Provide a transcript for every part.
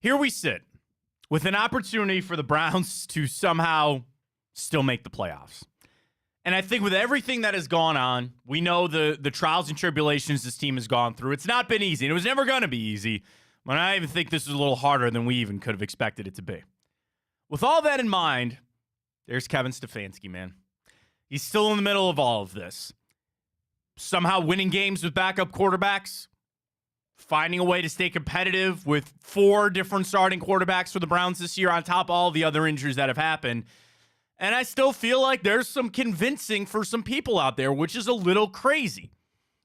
here we sit with an opportunity for the Browns to somehow still make the playoffs. And I think with everything that has gone on, we know the trials and tribulations this team has gone through. It's not been easy, and it was never going to be easy. But I even think this is a little harder than we even could have expected it to be. With all that in mind, there's Kevin Stefanski, man. He's still in the middle of all of this. Somehow winning games with backup quarterbacks, finding a way to stay competitive with 4 different starting quarterbacks for the Browns this year on top of all the other injuries that have happened. And I still feel like there's some convincing for some people out there, which is a little crazy.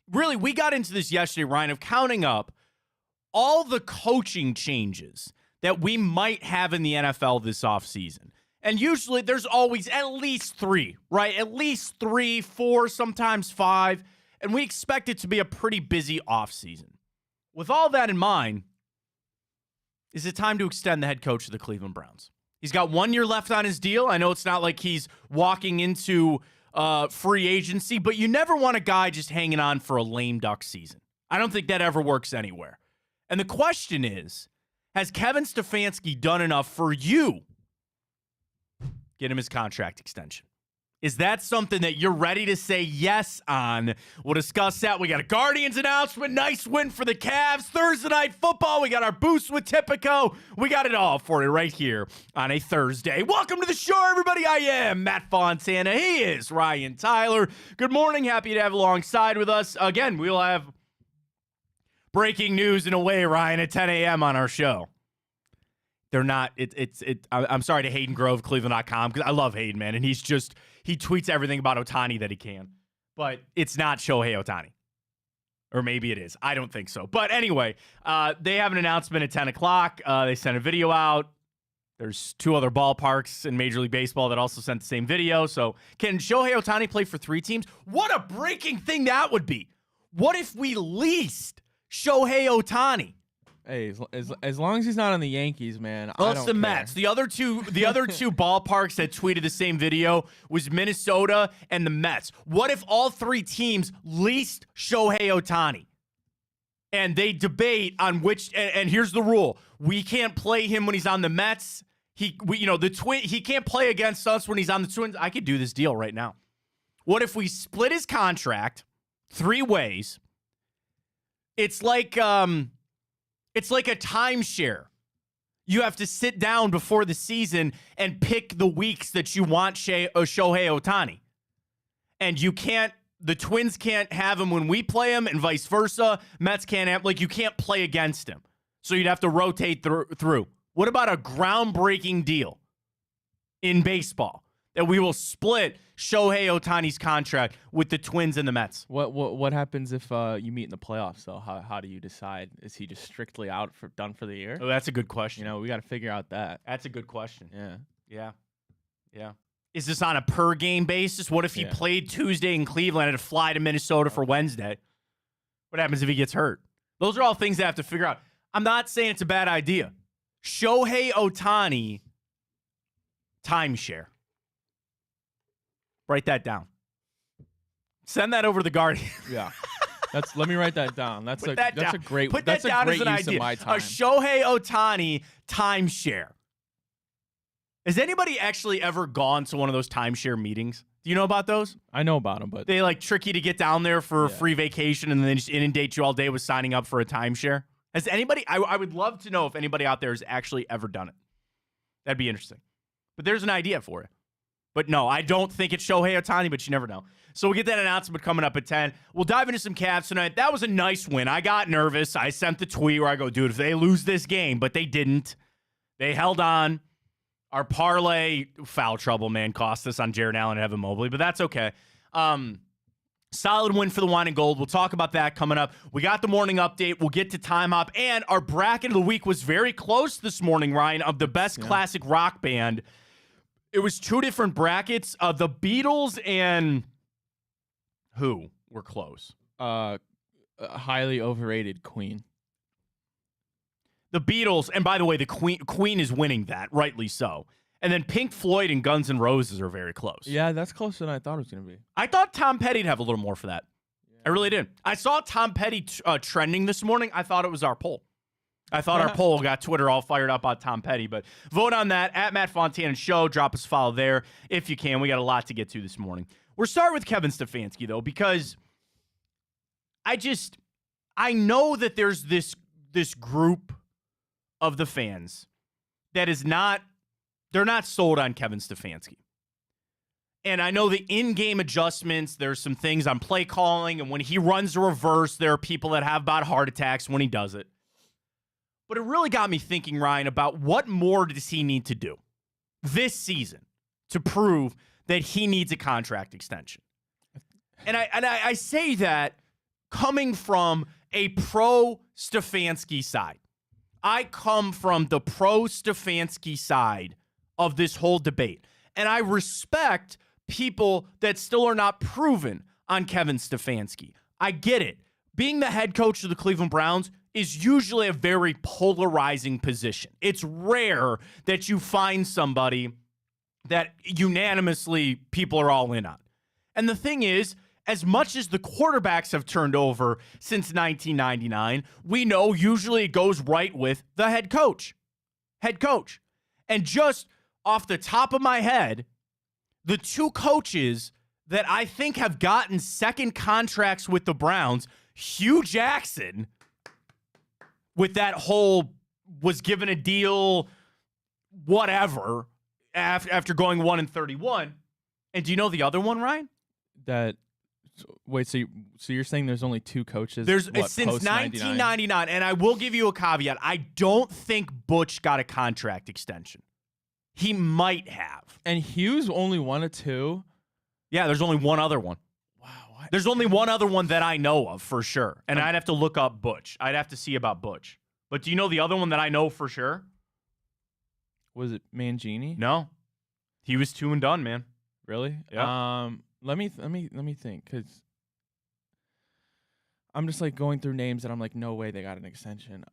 Really, we got into this yesterday, Ryan, of counting up all the coaching changes that we might have in the NFL this offseason. And usually there's always at least 3, right? At least 3, 4, sometimes 5. And we expect it to be a pretty busy offseason. With all that in mind, is it time to extend the head coach of the Cleveland Browns? He's got 1 year left on his deal. I know it's not like he's walking into free agency, but you never want a guy just hanging on for a lame duck season. I don't think that ever works anywhere. And the question is, has Kevin Stefanski done enough for you? Get him his contract extension. Is that something that you're ready to say yes on? We'll discuss that. We got a Guardians announcement. Nice win for the Cavs. Thursday Night Football. We got our boost with Tipico. We got it all for you right here on a Thursday. Welcome to the show, everybody. I am Matt Fontana. He is Ryan Tyler. Good morning. Happy to have alongside with us. Again, we'll have breaking news in a way, Ryan, at 10 a.m. on our show. They're not, I'm sorry to Hayden Grove, Cleveland.com, because I love Hayden, man, and he tweets everything about Ohtani that he can, but it's not Shohei Ohtani. Or maybe it is. I don't think so. But anyway, they have an announcement at 10 o'clock. They sent a video out. There's 2 other ballparks in Major League Baseball that also sent the same video. So can Shohei Ohtani play for 3 teams? What a breaking thing that would be. What if we leased Shohei Ohtani? Hey, as long as he's not on the Yankees, man. Well, I it's don't the care. Mets. The other two ballparks that tweeted the same video was Minnesota and the Mets. What if all 3 teams leased Shohei Ohtani? And they debate on which. And here's the rule: we can't play him when he's on the Mets. He can't play against us when he's on the Twins. I could do this deal right now. What if we split his contract 3 ways? It's like a timeshare. You have to sit down before the season and pick the weeks that you want Shohei Ohtani. And the Twins can't have him when we play him and vice versa. Mets can't have, you can't play against him. So you'd have to rotate through. What about a groundbreaking deal in baseball that we will split Shohei Ohtani's contract with the Twins and the Mets? What happens if you meet in the playoffs, though? How do you decide? Is he just strictly done for the year? Oh, that's a good question. We got to figure out that. That's a good question. Yeah. Is this on a per-game basis? What if he played Tuesday in Cleveland and had to fly to Minnesota for Wednesday? What happens if he gets hurt? Those are all things that I have to figure out. I'm not saying it's a bad idea. Shohei Ohtani timeshare. Write that down. Send that over to the Guardian. Yeah. Let me write that down. That's a great Put that's that down a great as an use idea. of my time. A Shohei Ohtani timeshare. Has anybody actually ever gone to one of those timeshare meetings? Do you know about those? I know about them, but they trick you to get down there for a free vacation and then just inundate you all day with signing up for a timeshare. Has anybody? I would love to know if anybody out there has actually ever done it. That'd be interesting. But there's an idea for it. But no, I don't think it's Shohei Ohtani, but you never know. So we'll get that announcement coming up at 10. We'll dive into some Cavs tonight. That was a nice win. I got nervous. I sent the tweet where I go, dude, if they lose this game, but they didn't. They held on. Our parlay, foul trouble, man, cost us on Jared Allen and Evan Mobley, but that's okay. Solid win for the Wine and Gold. We'll talk about that coming up. We got the morning update. We'll get to Time Hop. And our bracket of the week was very close this morning, Ryan, of the best classic rock band. It was 2 different brackets. The Beatles and who were close? Highly overrated Queen. The Beatles, and by the way, the Queen is winning that, rightly so. And then Pink Floyd and Guns N' Roses are very close. Yeah, that's closer than I thought it was going to be. I thought Tom Petty'd have a little more for that. Yeah. I really did. I saw Tom Petty trending this morning. I thought it was our poll. I thought our poll got Twitter all fired up on Tom Petty, but vote on that at Matt Fontana Show. Drop us a follow there if you can. We got a lot to get to this morning. We're starting with Kevin Stefanski, though, because I know that there's this group of the fans that they're not sold on Kevin Stefanski. And I know the in-game adjustments, there's some things on play calling, and when he runs the reverse, there are people that have about heart attacks when he does it. But it really got me thinking, Ryan, about what more does he need to do this season to prove that he needs a contract extension? And I say that coming from a pro-Stefanski side. I come from the pro-Stefanski side of this whole debate. And I respect people that still are not proven on Kevin Stefanski. I get it. Being the head coach of the Cleveland Browns is usually a very polarizing position. It's rare that you find somebody that unanimously people are all in on. And the thing is, as much as the quarterbacks have turned over since 1999, we know usually it goes right with the head coach. Head coach. And just off the top of my head, the two coaches that I think have gotten second contracts with the Browns, Hugh Jackson, with that whole was given a deal, whatever, after going 1-31. And do you know the other one, Ryan? Wait, so you're saying there's only two coaches? Since 1999, and I will give you a caveat. I don't think Butch got a contract extension. He might have. And Hughes only one of two? Yeah, there's only one other one. Wow. What? There's only one other one that I know of for sure. And I'd have to look up Butch. I'd have to see about Butch. But do you know the other one that I know for sure? Was it Mangini? No. He was 2 and done, man. Really? Yeah. Let me think, because I'm just like going through names and I'm like, no way they got an extension.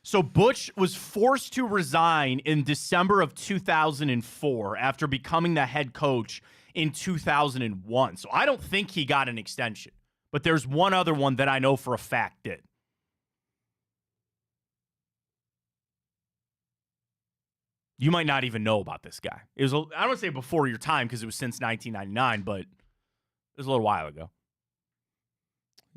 So Butch was forced to resign in December of 2004 after becoming the head coach in 2001. So I don't think he got an extension. But there's one other one that I know for a fact did. You might not even know about this guy. I don't want to say before your time because it was since 1999, but it was a little while ago.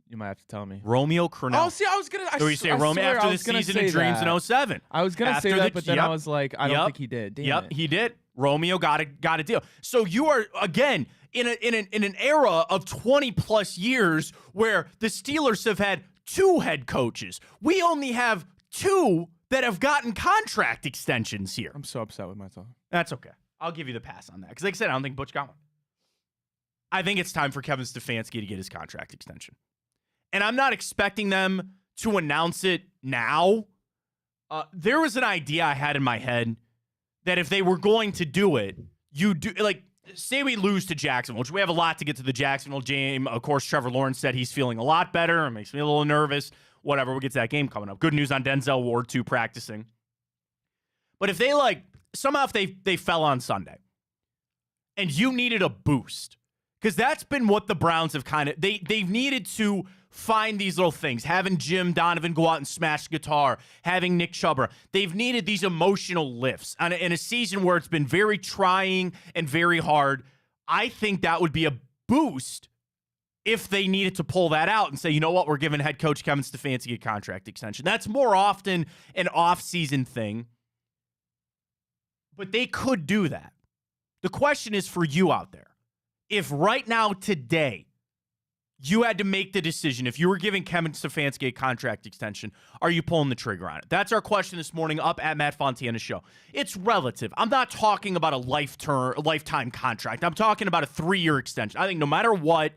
You might have to tell me. Romeo Crennel. Oh, see, I was going to... So you say Romeo after the season of Dreams in 07. I was going to say that, but then I was like, I don't think he did. Damn it. He did. Romeo got a deal. So you are, again, in an era of 20-plus years where the Steelers have had 2 head coaches. We only have 2 that have gotten contract extensions here. I'm so upset with myself. That's okay. I'll give you the pass on that. Because like I said, I don't think Butch got one. I think it's time for Kevin Stefanski to get his contract extension. And I'm not expecting them to announce it now. There was an idea I had in my head that if they were going to do it, say we lose to Jacksonville, which we have a lot to get to the Jacksonville game. Of course, Trevor Lawrence said he's feeling a lot better. It makes me a little nervous. Whatever, we'll get to that game coming up. Good news on Denzel Ward, too, practicing. But if they, somehow if they fell on Sunday and you needed a boost, because that's been what the Browns have they've needed to find these little things. Having Jim Donovan go out and smash guitar, having Nick Chubb. They've needed these emotional lifts. In a season where it's been very trying and very hard, I think that would be a boost if they needed to pull that out and say, you know what, we're giving head coach Kevin Stefanski a contract extension. That's more often an off-season thing, but they could do that. The question is for you out there. If right now, today, you had to make the decision, if you were giving Kevin Stefanski a contract extension, are you pulling the trigger on it? That's our question this morning up at Matt Fontana Show. It's relative. I'm not talking about a lifetime contract. I'm talking about a 3-year extension. I think no matter what,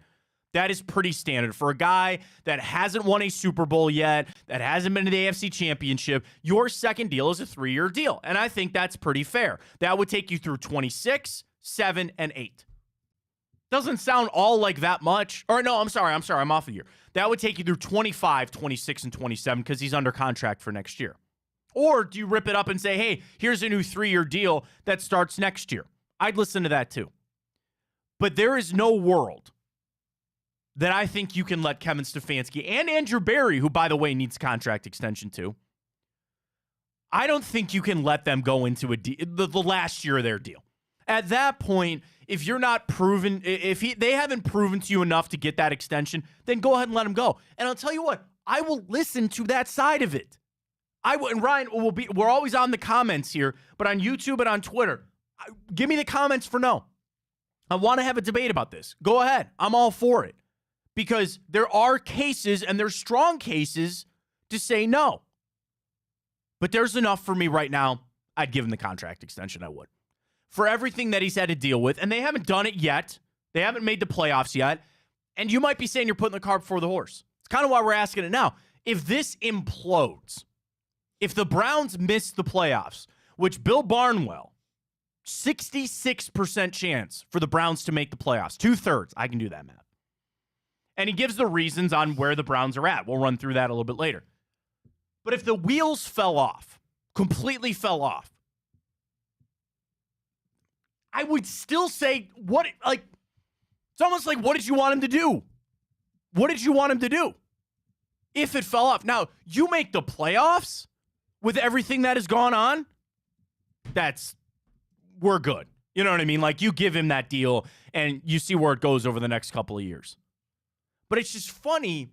that is pretty standard. For a guy that hasn't won a Super Bowl yet, that hasn't been to the AFC Championship, your second deal is a 3-year deal. And I think that's pretty fair. That would take you through 26, 7, and 8. Doesn't sound all like that much. Or no, I'm sorry. I'm off a year. That would take you through 25, 26, and 27 because he's under contract for next year. Or do you rip it up and say, hey, here's a new 3-year deal that starts next year? I'd listen to that too. But there is no world that I think you can let Kevin Stefanski and Andrew Barry, who, by the way, needs contract extension too, I don't think you can let them go into the last year of their deal. At that point, if you're not proven, they haven't proven to you enough to get that extension, then go ahead and let them go. And I'll tell you what, I will listen to that side of it. And Ryan we're always on the comments here, but on YouTube and on Twitter, give me the comments for no. I want to have a debate about this. Go ahead. I'm all for it. Because there are cases, and there's strong cases, to say no. But there's enough for me right now. I'd give him the contract extension. I would. For everything that he's had to deal with, and they haven't done it yet. They haven't made the playoffs yet. And you might be saying you're putting the cart before the horse. It's kind of why we're asking it now. If this implodes, if the Browns miss the playoffs, which Bill Barnwell, 66% chance for the Browns to make the playoffs. 2/3. I can do that math. And he gives the reasons on where the Browns are at. We'll run through that a little bit later. But if the wheels fell off, completely fell off, I would still say, it's almost like, what did you want him to do? What did you want him to do if it fell off? Now, you make the playoffs with everything that has gone on, we're good. You know what I mean? Like, you give him that deal, and you see where it goes over the next couple of years. But it's just funny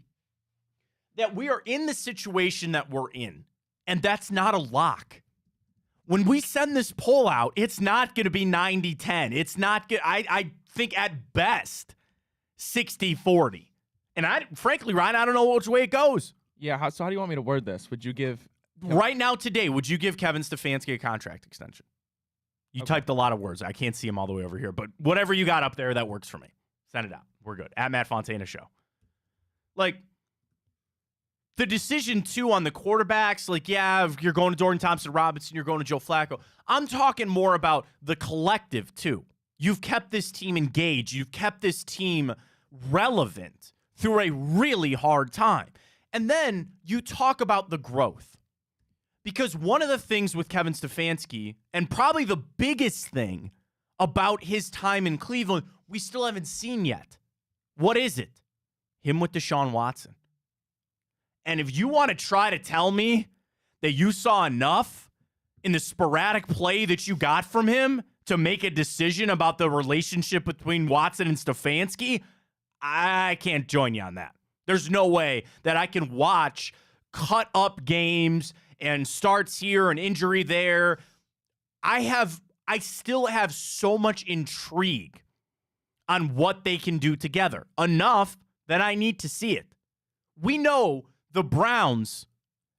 that we are in the situation that we're in, and that's not a lock. When we send this poll out, it's not going to be 90-10. It's not good. I think at best 60-40. And frankly, Ryan, I don't know which way it goes. Yeah, so how do you want me to word this? Would you give... Right now, today, would you give Kevin Stefanski a contract extension? You typed a lot of words. I can't see them all the way over here, but whatever you got up there, that works for me. Send it out. We're good. At Matt Fontana Show. The decision, too, on the quarterbacks, if you're going to Dorian Thompson-Robinson, you're going to Joe Flacco. I'm talking more about the collective, too. You've kept this team engaged. You've kept this team relevant through a really hard time. And then you talk about the growth. Because one of the things with Kevin Stefanski, and probably the biggest thing about his time in Cleveland, we still haven't seen yet. What is it? Him with Deshaun Watson. And if you want to try to tell me that you saw enough in the sporadic play that you got from him to make a decision about the relationship between Watson and Stefanski, I can't join you on that. There's no way that I can watch cut up games and starts here and injury there. I still have so much intrigue on what they can do together. Enough that I need to see it. We know the Browns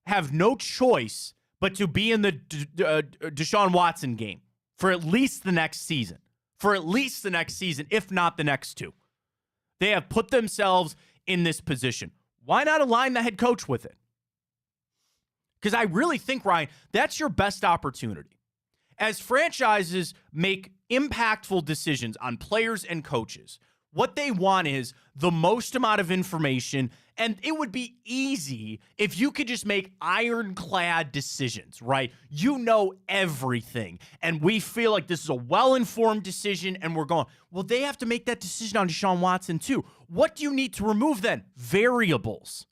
have no choice but to be in the Deshaun Watson game for at least the next season. For at least the next season, if not the next two. They have put themselves in this position. Why not align the head coach with it? Because I really think, Ryan, that's your best opportunity. As franchises make impactful decisions on players and coaches, what they want is the most amount of information, and it would be easy if you could just make ironclad decisions, right? You know everything, and we feel like this is a well-informed decision, and we're going, well, they have to make that decision on Deshaun Watson too. What do you need to remove then? Variables.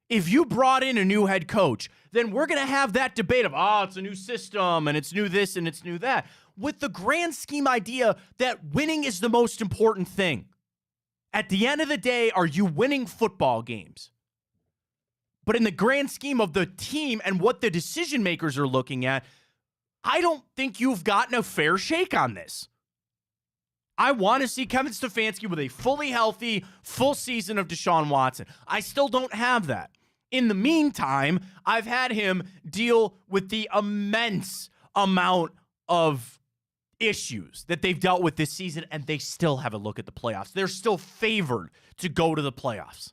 If you brought in a new head coach, then we're going to have that debate of, it's a new system, and it's new this, and it's new that, with the grand scheme idea that winning is the most important thing. At the end of the day, are you winning football games? But in the grand scheme of the team and what the decision makers are looking at, I don't think you've gotten a fair shake on this. I want to see Kevin Stefanski with a fully healthy, full season of Deshaun Watson. I still don't have that. In the meantime, I've had him deal with the immense amount of issues that they've dealt with this season, and they still have a look at the playoffs. They're still favored to go to the playoffs.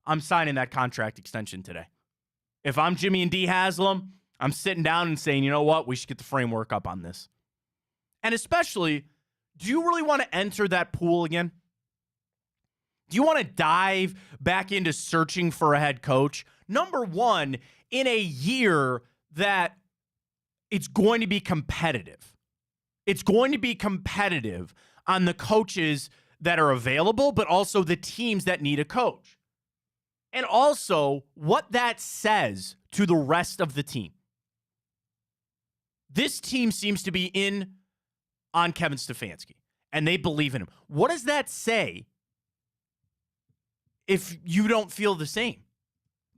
I'm signing that contract extension today. If I'm Jimmy and D. Haslam, I'm sitting down and saying, you know what? We should get the framework up on this. And especially, do you really want to enter that pool again? Do you want to dive back into searching for a head coach? Number one, in a year that it's going to be competitive. It's going to be competitive on the coaches that are available, but also the teams that need a coach. And also what that says to the rest of the team. This team seems to be in on Kevin Stefanski, and they believe in him. What does that say if you don't feel the same?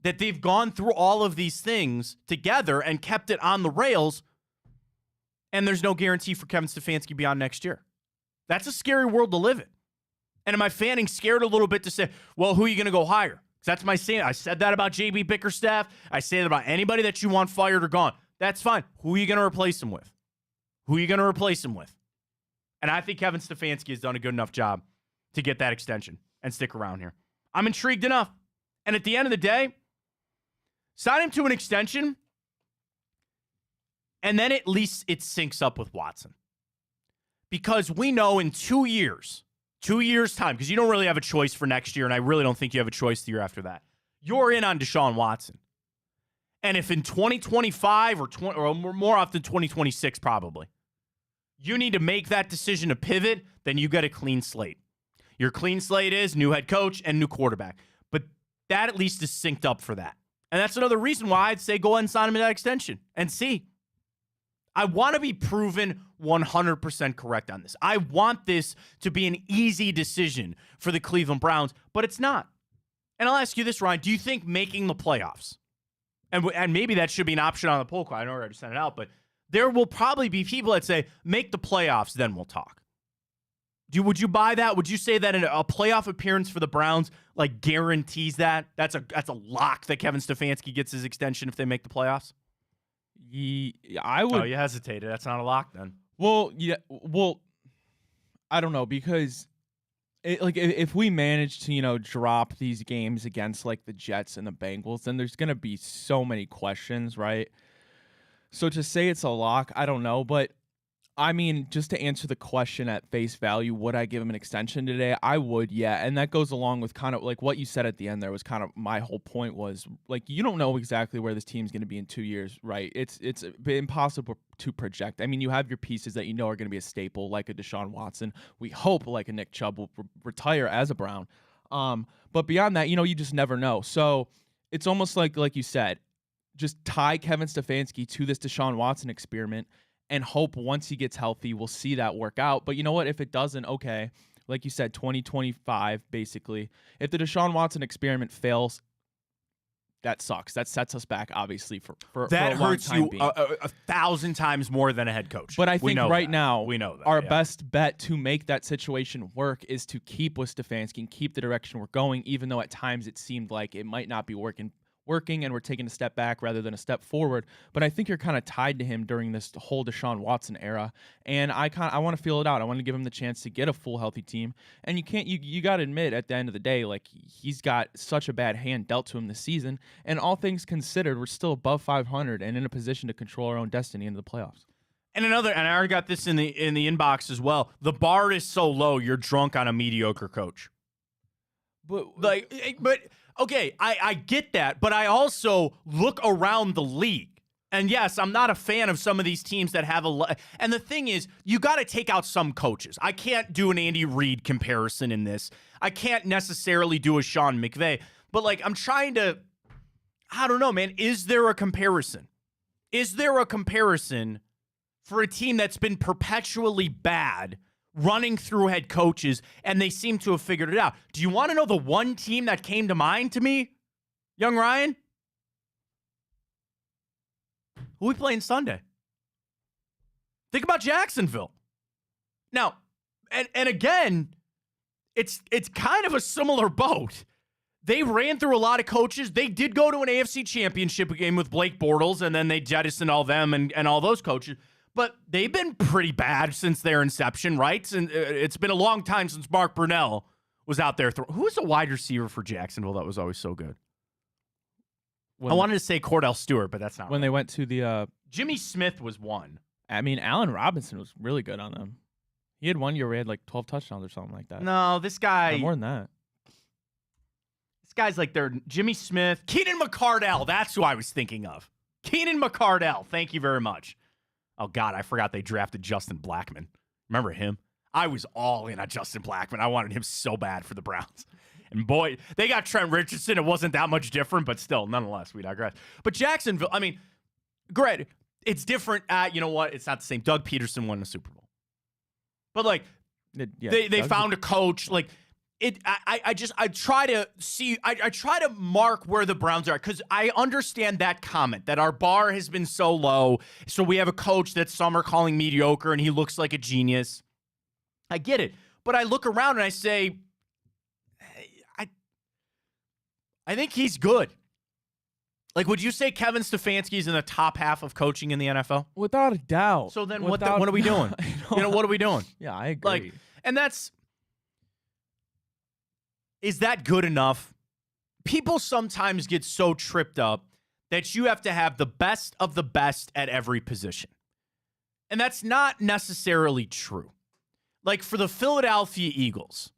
That they've gone through all of these things together and kept it on the rails, and there's no guarantee for Kevin Stefanski beyond next year. That's a scary world to live in. And am I fanning scared a little bit to say, well, who are you going to go hire? Because that's my saying. I said that about JB Bickerstaff. I say that about anybody that you want fired or gone. That's fine. Who are you going to replace him with? Who are you going to replace him with? And I think Kevin Stefanski has done a good enough job to get that extension and stick around here. I'm intrigued enough. And at the end of the day, sign him to an extension, and then at least it syncs up with Watson. Because we know in 2 years' time, because you don't really have a choice for next year, and I really don't think you have a choice the year after that, you're in on Deshaun Watson. And if in 2025 or more often 2026 probably, you need to make that decision to pivot, then you get a clean slate. Your clean slate is new head coach and new quarterback. But that at least is synced up for that. And that's another reason why I'd say go ahead and sign him to that extension and see. I want to be proven 100% correct on this. I want this to be an easy decision for the Cleveland Browns, but it's not. And I'll ask you this, Ryan. Do you think making the playoffs, and maybe that should be an option on the poll card. I know I already sent it out, but there will probably be people that say, make the playoffs, then we'll talk. Would you buy that? Would you say that a playoff appearance for the Browns like guarantees that? That's a lock that Kevin Stefanski gets his extension if they make the playoffs? I would. Oh, you hesitated. That's not a lock then. Well, yeah. Well, I don't know because, if we manage to drop these games against like the Jets and the Bengals, then there's gonna be so many questions, right? So to say it's a lock, I don't know, but I mean, just to answer the question at face value, would I give him an extension today? I would, yeah. And that goes along with kind of like what you said at the end there was kind of my whole point was like, you don't know exactly where this team's going to be in 2 years, right? It's impossible to project. I mean, you have your pieces that you know are going to be a staple, like a Deshaun Watson. We hope like a Nick Chubb will retire as a Brown. But beyond that, you just never know. So it's almost like you said, just tie Kevin Stefanski to this Deshaun Watson experiment and hope once he gets healthy, we'll see that work out. But you know what? If it doesn't, okay, like you said, 2025, basically. If the Deshaun Watson experiment fails, that sucks. That sets us back, obviously, for that a long hurts time you being. 1,000 times more than a head coach. But I think right that. now, we know that, our best bet to make that situation work is to keep with Stefanski and keep the direction we're going, even though at times it seemed like it might not be working and we're taking a step back rather than a step forward. But I think you're kind of tied to him during this whole Deshaun Watson era. And I want to feel it out. I want to give him the chance to get a full healthy team. And you got to admit at the end of the day, like he's got such a bad hand dealt to him this season. And all things considered, we're still above 500 and in a position to control our own destiny into the playoffs. And I already got this in the inbox as well. The bar is so low, you're drunk on a mediocre coach. But okay, I get that, but I also look around the league. And yes, I'm not a fan of some of these teams that have and the thing is, you got to take out some coaches. I can't do an Andy Reid comparison in this. I can't necessarily do a Sean McVay. But I'm trying to, I don't know, man. Is there a comparison? Is there a comparison for a team that's been perpetually bad running through head coaches, and they seem to have figured it out? Do you want to know the one team that came to mind to me, young Ryan? Who we playing Sunday? Think about Jacksonville. Now, and again, it's kind of a similar boat. They ran through a lot of coaches. They did go to an AFC championship game with Blake Bortles, and then they jettisoned all them and all those coaches. But they've been pretty bad since their inception, right? And it's been a long time since Mark Brunell was out there. Who was a wide receiver for Jacksonville that was always so good? I wanted to say Cordell Stewart, but that's not when right. They went to the Jimmy Smith was one. I mean, Allen Robinson was really good on them. He had 1 year where he had like 12 touchdowns or something like that. No, this guy more than that. This guy's like their Jimmy Smith, Keenan McCardell. That's who I was thinking of. Keenan McCardell. Thank you very much. Oh, God, I forgot they drafted Justin Blackmon. Remember him? I was all in on Justin Blackmon. I wanted him so bad for the Browns. And boy, they got Trent Richardson. It wasn't that much different, but still, nonetheless, we digress. But Jacksonville, I mean, great. It's different. You know what? It's not the same. Doug Peterson won the Super Bowl. But, like, they found a coach. Like, I try to mark where the Browns are, because I understand that comment that our bar has been so low. So we have a coach that some are calling mediocre and he looks like a genius. I get it. But I look around and I say, I think he's good. Like, would you say Kevin Stefanski's in the top half of coaching in the NFL? Without a doubt. So then what are we doing? What are we doing? Yeah, I agree. Like, and is that good enough? People sometimes get so tripped up that you have to have the best of the best at every position. And that's not necessarily true. Like, for the Philadelphia Eagles,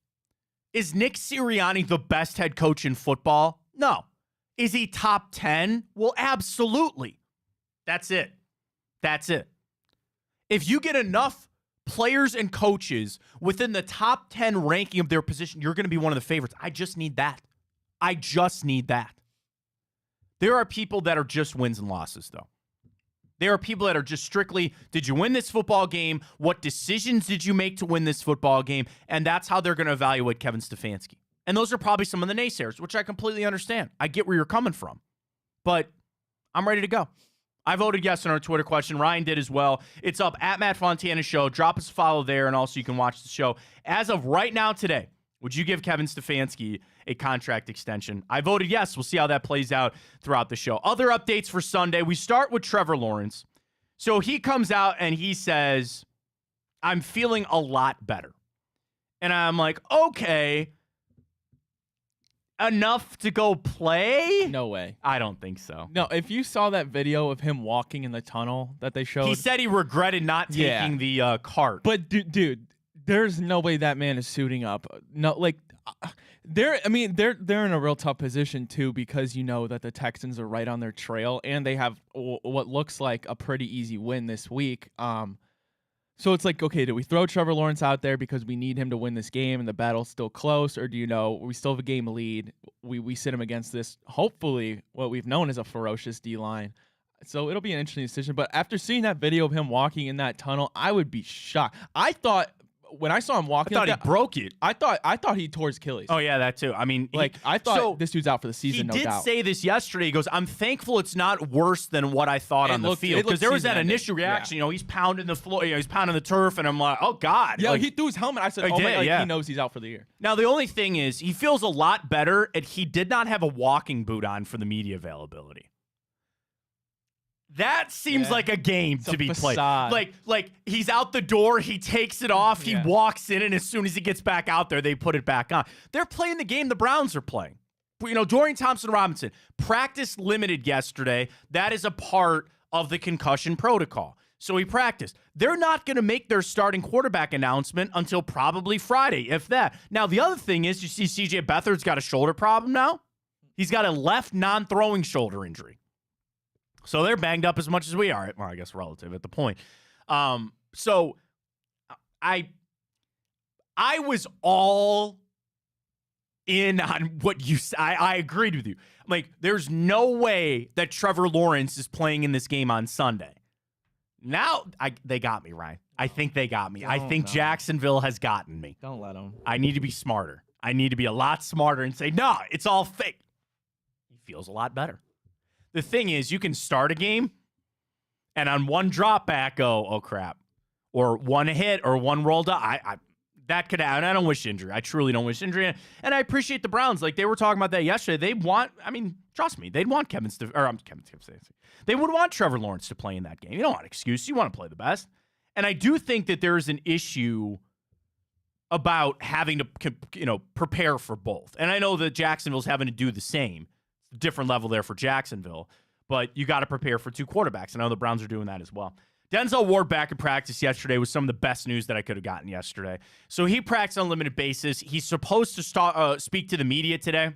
is Nick Sirianni the best head coach in football? No. Is he top 10? Well, absolutely. That's it. If you get enough players and coaches within the top 10 ranking of their position, you're going to be one of the favorites. I just need that. There are people that are just wins and losses, though. There are people that are just strictly, did you win this football game? What decisions did you make to win this football game? And that's how they're going to evaluate Kevin Stefanski. And those are probably some of the naysayers, which I completely understand. I get where you're coming from. But I'm ready to go. I voted yes on our Twitter question. Ryan did as well. It's up at Matt Fontana Show. Drop us a follow there, and also you can watch the show. As of right now today, would you give Kevin Stefanski a contract extension? I voted yes. We'll see how that plays out throughout the show. Other updates for Sunday. We start with Trevor Lawrence. So he comes out and he says, I'm feeling a lot better. And I'm like, okay, enough to go play? No way. I don't think so. No, if you saw that video of him walking in the tunnel that they showed. He said he regretted not taking the cart. But, dude, there's no way that man is suiting up. No, like, they're in a real tough position, too, because you know that the Texans are right on their trail, and they have what looks like a pretty easy win this week. So it's like, okay, do we throw Trevor Lawrence out there because we need him to win this game and the battle's still close? Or do you know we still have a game lead? We sit him against this, hopefully, what we've known as a ferocious D-line. So it'll be an interesting decision. But after seeing that video of him walking in that tunnel, I would be shocked. I thought, when I saw him walking, I thought he broke it. I thought he tore his Achilles. Oh, yeah, that too. I mean, I thought this dude's out for the season, no doubt. He did say this yesterday. He goes, I'm thankful it's not worse than what I thought on the field. Because there was that initial reaction. Yeah. You know, he's pounding the floor, he's pounding the turf, and I'm like, oh, God. Yeah, like, he threw his helmet. I said, he knows he's out for the year. Now, the only thing is, he feels a lot better, and he did not have a walking boot on for the media availability. That seems like a game to be played. Like he's out the door, he takes it off, he walks in, and as soon as he gets back out there, they put it back on. They're playing the game the Browns are playing. You know, Dorian Thompson-Robinson, practice limited yesterday. That is a part of the concussion protocol. So he practiced. They're not going to make their starting quarterback announcement until probably Friday, if that. Now, the other thing is, you see C.J. Beathard's got a shoulder problem now. He's got a left non-throwing shoulder injury. So they're banged up as much as we are. Well, I guess relative at the point. So I was all in on what you said. I agreed with you. I'm like, there's no way that Trevor Lawrence is playing in this game on Sunday. Now they got me, Ryan. I think they got me. I think Jacksonville has gotten me. Don't let them. I need to be smarter. I need to be a lot smarter and say, no, it's all fake. He feels a lot better. The thing is, you can start a game and on one drop back go, oh, crap. Or one hit or one rolled up. That could happen. I don't wish injury. I truly don't wish injury. And I appreciate the Browns. Like, they were talking about that yesterday. Trust me, they'd want they would want Trevor Lawrence to play in that game. You don't want an excuse. You want to play the best. And I do think that there is an issue about having to, prepare for both. And I know that Jacksonville's having to do the same. Different level there for Jacksonville, but you got to prepare for two quarterbacks. I know the Browns are doing that as well. Denzel Ward back in practice yesterday was some of the best news that I could have gotten yesterday. So he practiced on a limited basis. He's supposed to speak to the media today.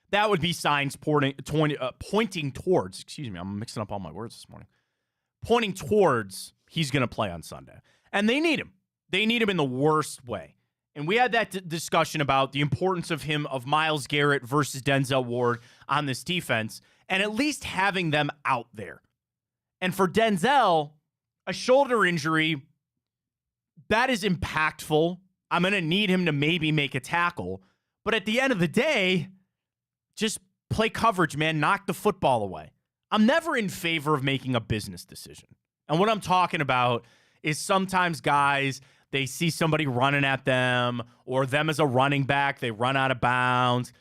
That would be signs pointing towards, excuse me, I'm mixing up all my words this morning, pointing towards he's going to play on Sunday. And they need him. They need him in the worst way. And we had that discussion about the importance of Myles Garrett versus Denzel Ward on this defense, and at least having them out there. And for Denzel, a shoulder injury, that is impactful. I'm going to need him to maybe make a tackle. But at the end of the day, just play coverage, man. Knock the football away. I'm never in favor of making a business decision. And what I'm talking about is sometimes guys, they see somebody running at them or them as a running back, they run out of bounds.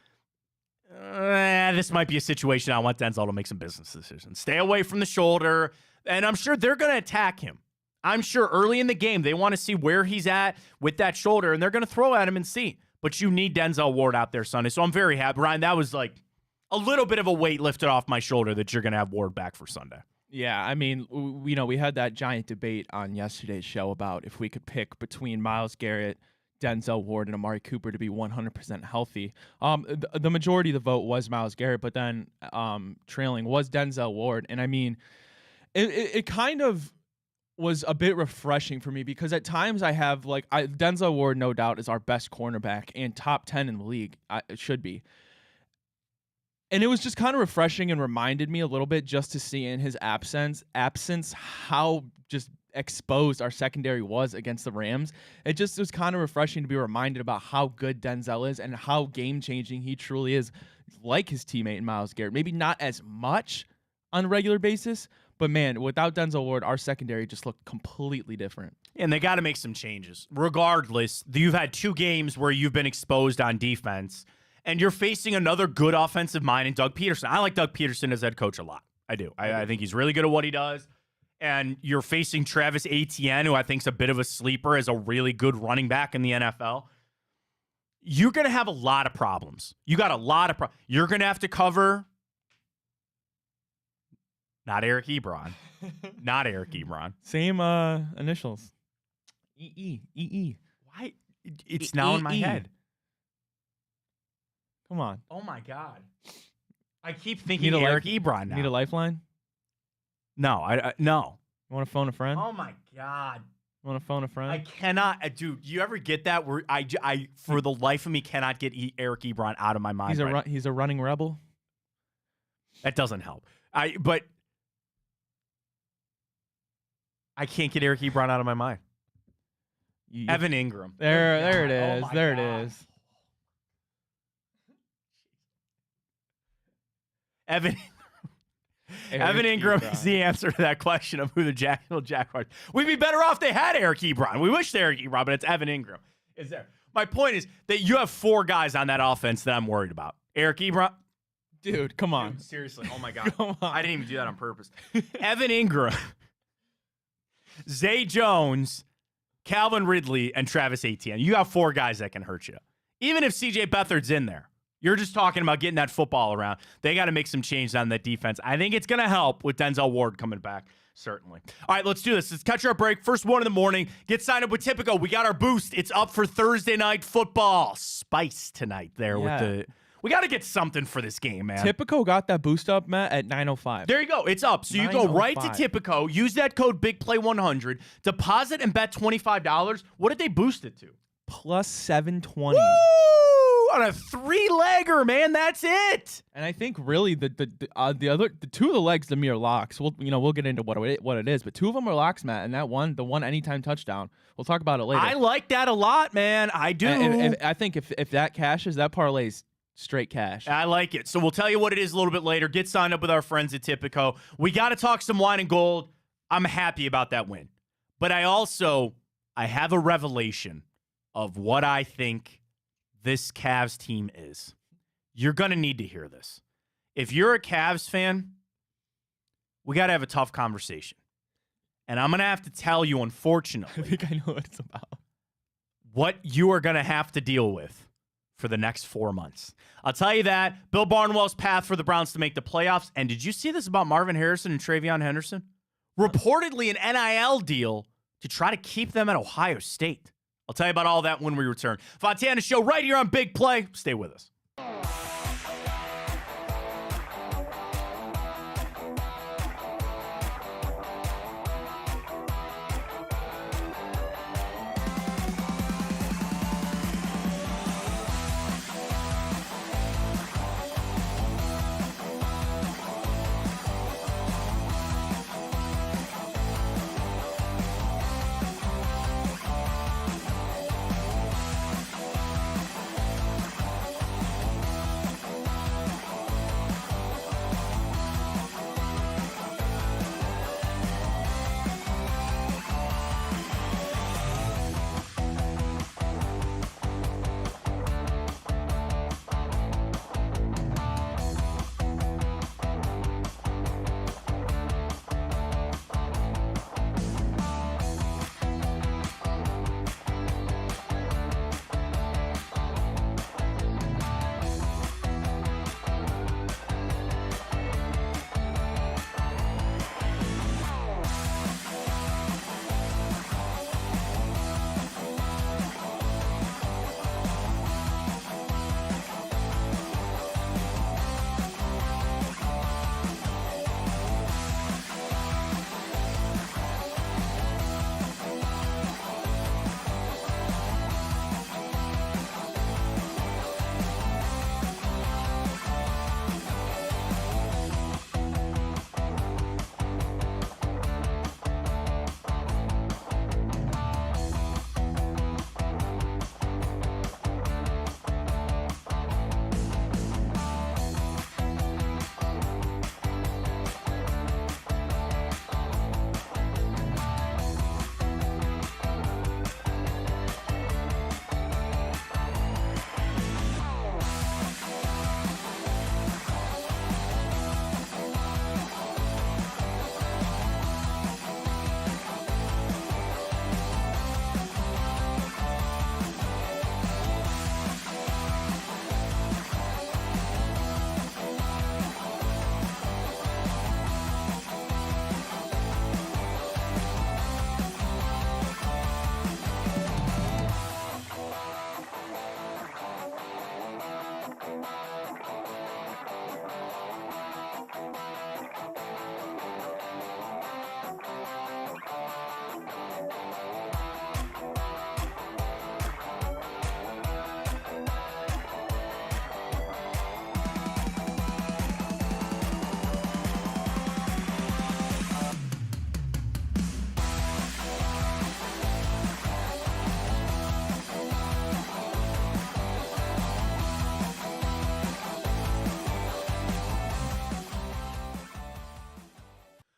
This might be a situation I want Denzel to make some business decisions. Stay away from the shoulder, and I'm sure they're going to attack him. I'm sure early in the game they want to see where he's at with that shoulder, and they're going to throw at him and see. But you need Denzel Ward out there Sunday, so I'm very happy. Ryan, that was like a little bit of a weight lifted off my shoulder that you're going to have Ward back for Sunday. Yeah, I mean, we had that giant debate on yesterday's show about if we could pick between Myles Garrett, Denzel Ward, and Amari Cooper to be 100% healthy. The majority of the vote was Myles Garrett, but then trailing was Denzel Ward. And I mean, it kind of was a bit refreshing for me because at times I have Denzel Ward, no doubt, is our best cornerback and top 10 in the league. It should be. And it was just kind of refreshing and reminded me a little bit just to see in his absence how just exposed our secondary was against the Rams. It was kind of refreshing to be reminded about how good Denzel is and how game-changing he truly is, like his teammate Myles Garrett. Maybe not as much on a regular basis, but man, without Denzel Ward, our secondary just looked completely different. And they got to make some changes. Regardless, you've had 2 games where you've been exposed on defense, and you're facing another good offensive mind in Doug Peterson. I like Doug Peterson as head coach a lot. I do. I think he's really good at what he does. And you're facing Travis Etienne, who I think is a bit of a sleeper as a really good running back in the NFL. You're going to have a lot of problems. You got a lot of problems. You're going to have to cover not Eric Ebron. Not Eric Ebron. Same initials. E. Why? It's now in my head. Come on. Oh, my God. I keep thinking Eric Ebron now. Need a lifeline? No, no. You want to phone a friend? Oh, my God. You want to phone a friend? I cannot. Dude, you ever get that where I for the life of me, cannot get Eric Ebron out of my mind? He's a running rebel? That doesn't help. But I can't get Eric Ebron out of my mind. Evan Ingram. There it is. Oh, there God. it is. Evan Ingram is the answer to that question of who the Jacksonville Jaguars. We'd be better off they had Eric Ebron. We wish they had Eric Ebron, but it's Evan Ingram. Is there? My point is that you have 4 guys on that offense that I'm worried about. Eric Ebron. Dude, come on. Dude, seriously. Oh, my God. Come on. I didn't even do that on purpose. Evan Ingram, Zay Jones, Calvin Ridley, and Travis Etienne. You have 4 guys that can hurt you. Even if C.J. Beathard's in there. You're just talking about getting that football around. They got to make some changes on that defense. I think it's going to help with Denzel Ward coming back, certainly. All right, let's do this. Let's catch our break. First one in the morning. Get signed up with Tipico. We got our boost. It's up for Thursday night football. Spice tonight there with the... We got to get something for this game, man. Tipico got that boost up, Matt, at 9:05. There you go. It's up. So you go right to Tipico. Use that code BIGPLAY100. Deposit and bet $25. What did they boost it to? Plus 720. Woo! On a 3-legger, man. That's it. And I think really the 2 of the legs, the mere locks. We'll get into what it is, but 2 of them are locks, Matt. And that one, the one anytime touchdown. We'll talk about it later. I like that a lot, man. I do. And I think if that cashes, that parlay's straight cash. I like it. So we'll tell you what it is a little bit later. Get signed up with our friends at Tipico. We got to talk some wine and gold. I'm happy about that win. But I have a revelation of what I think this Cavs team is. You're going to need to hear this. If you're a Cavs fan, we got to have a tough conversation. And I'm going to have to tell you, unfortunately, I think I know what it's about. What you are going to have to deal with for the next 4 months. I'll tell you that. Bill Barnwell's path for the Browns to make the playoffs. And did you see this about Marvin Harrison and Travion Henderson? Reportedly an NIL deal to try to keep them at Ohio State. I'll tell you about all that when we return. Fontana Show right here on Big Play. Stay with us.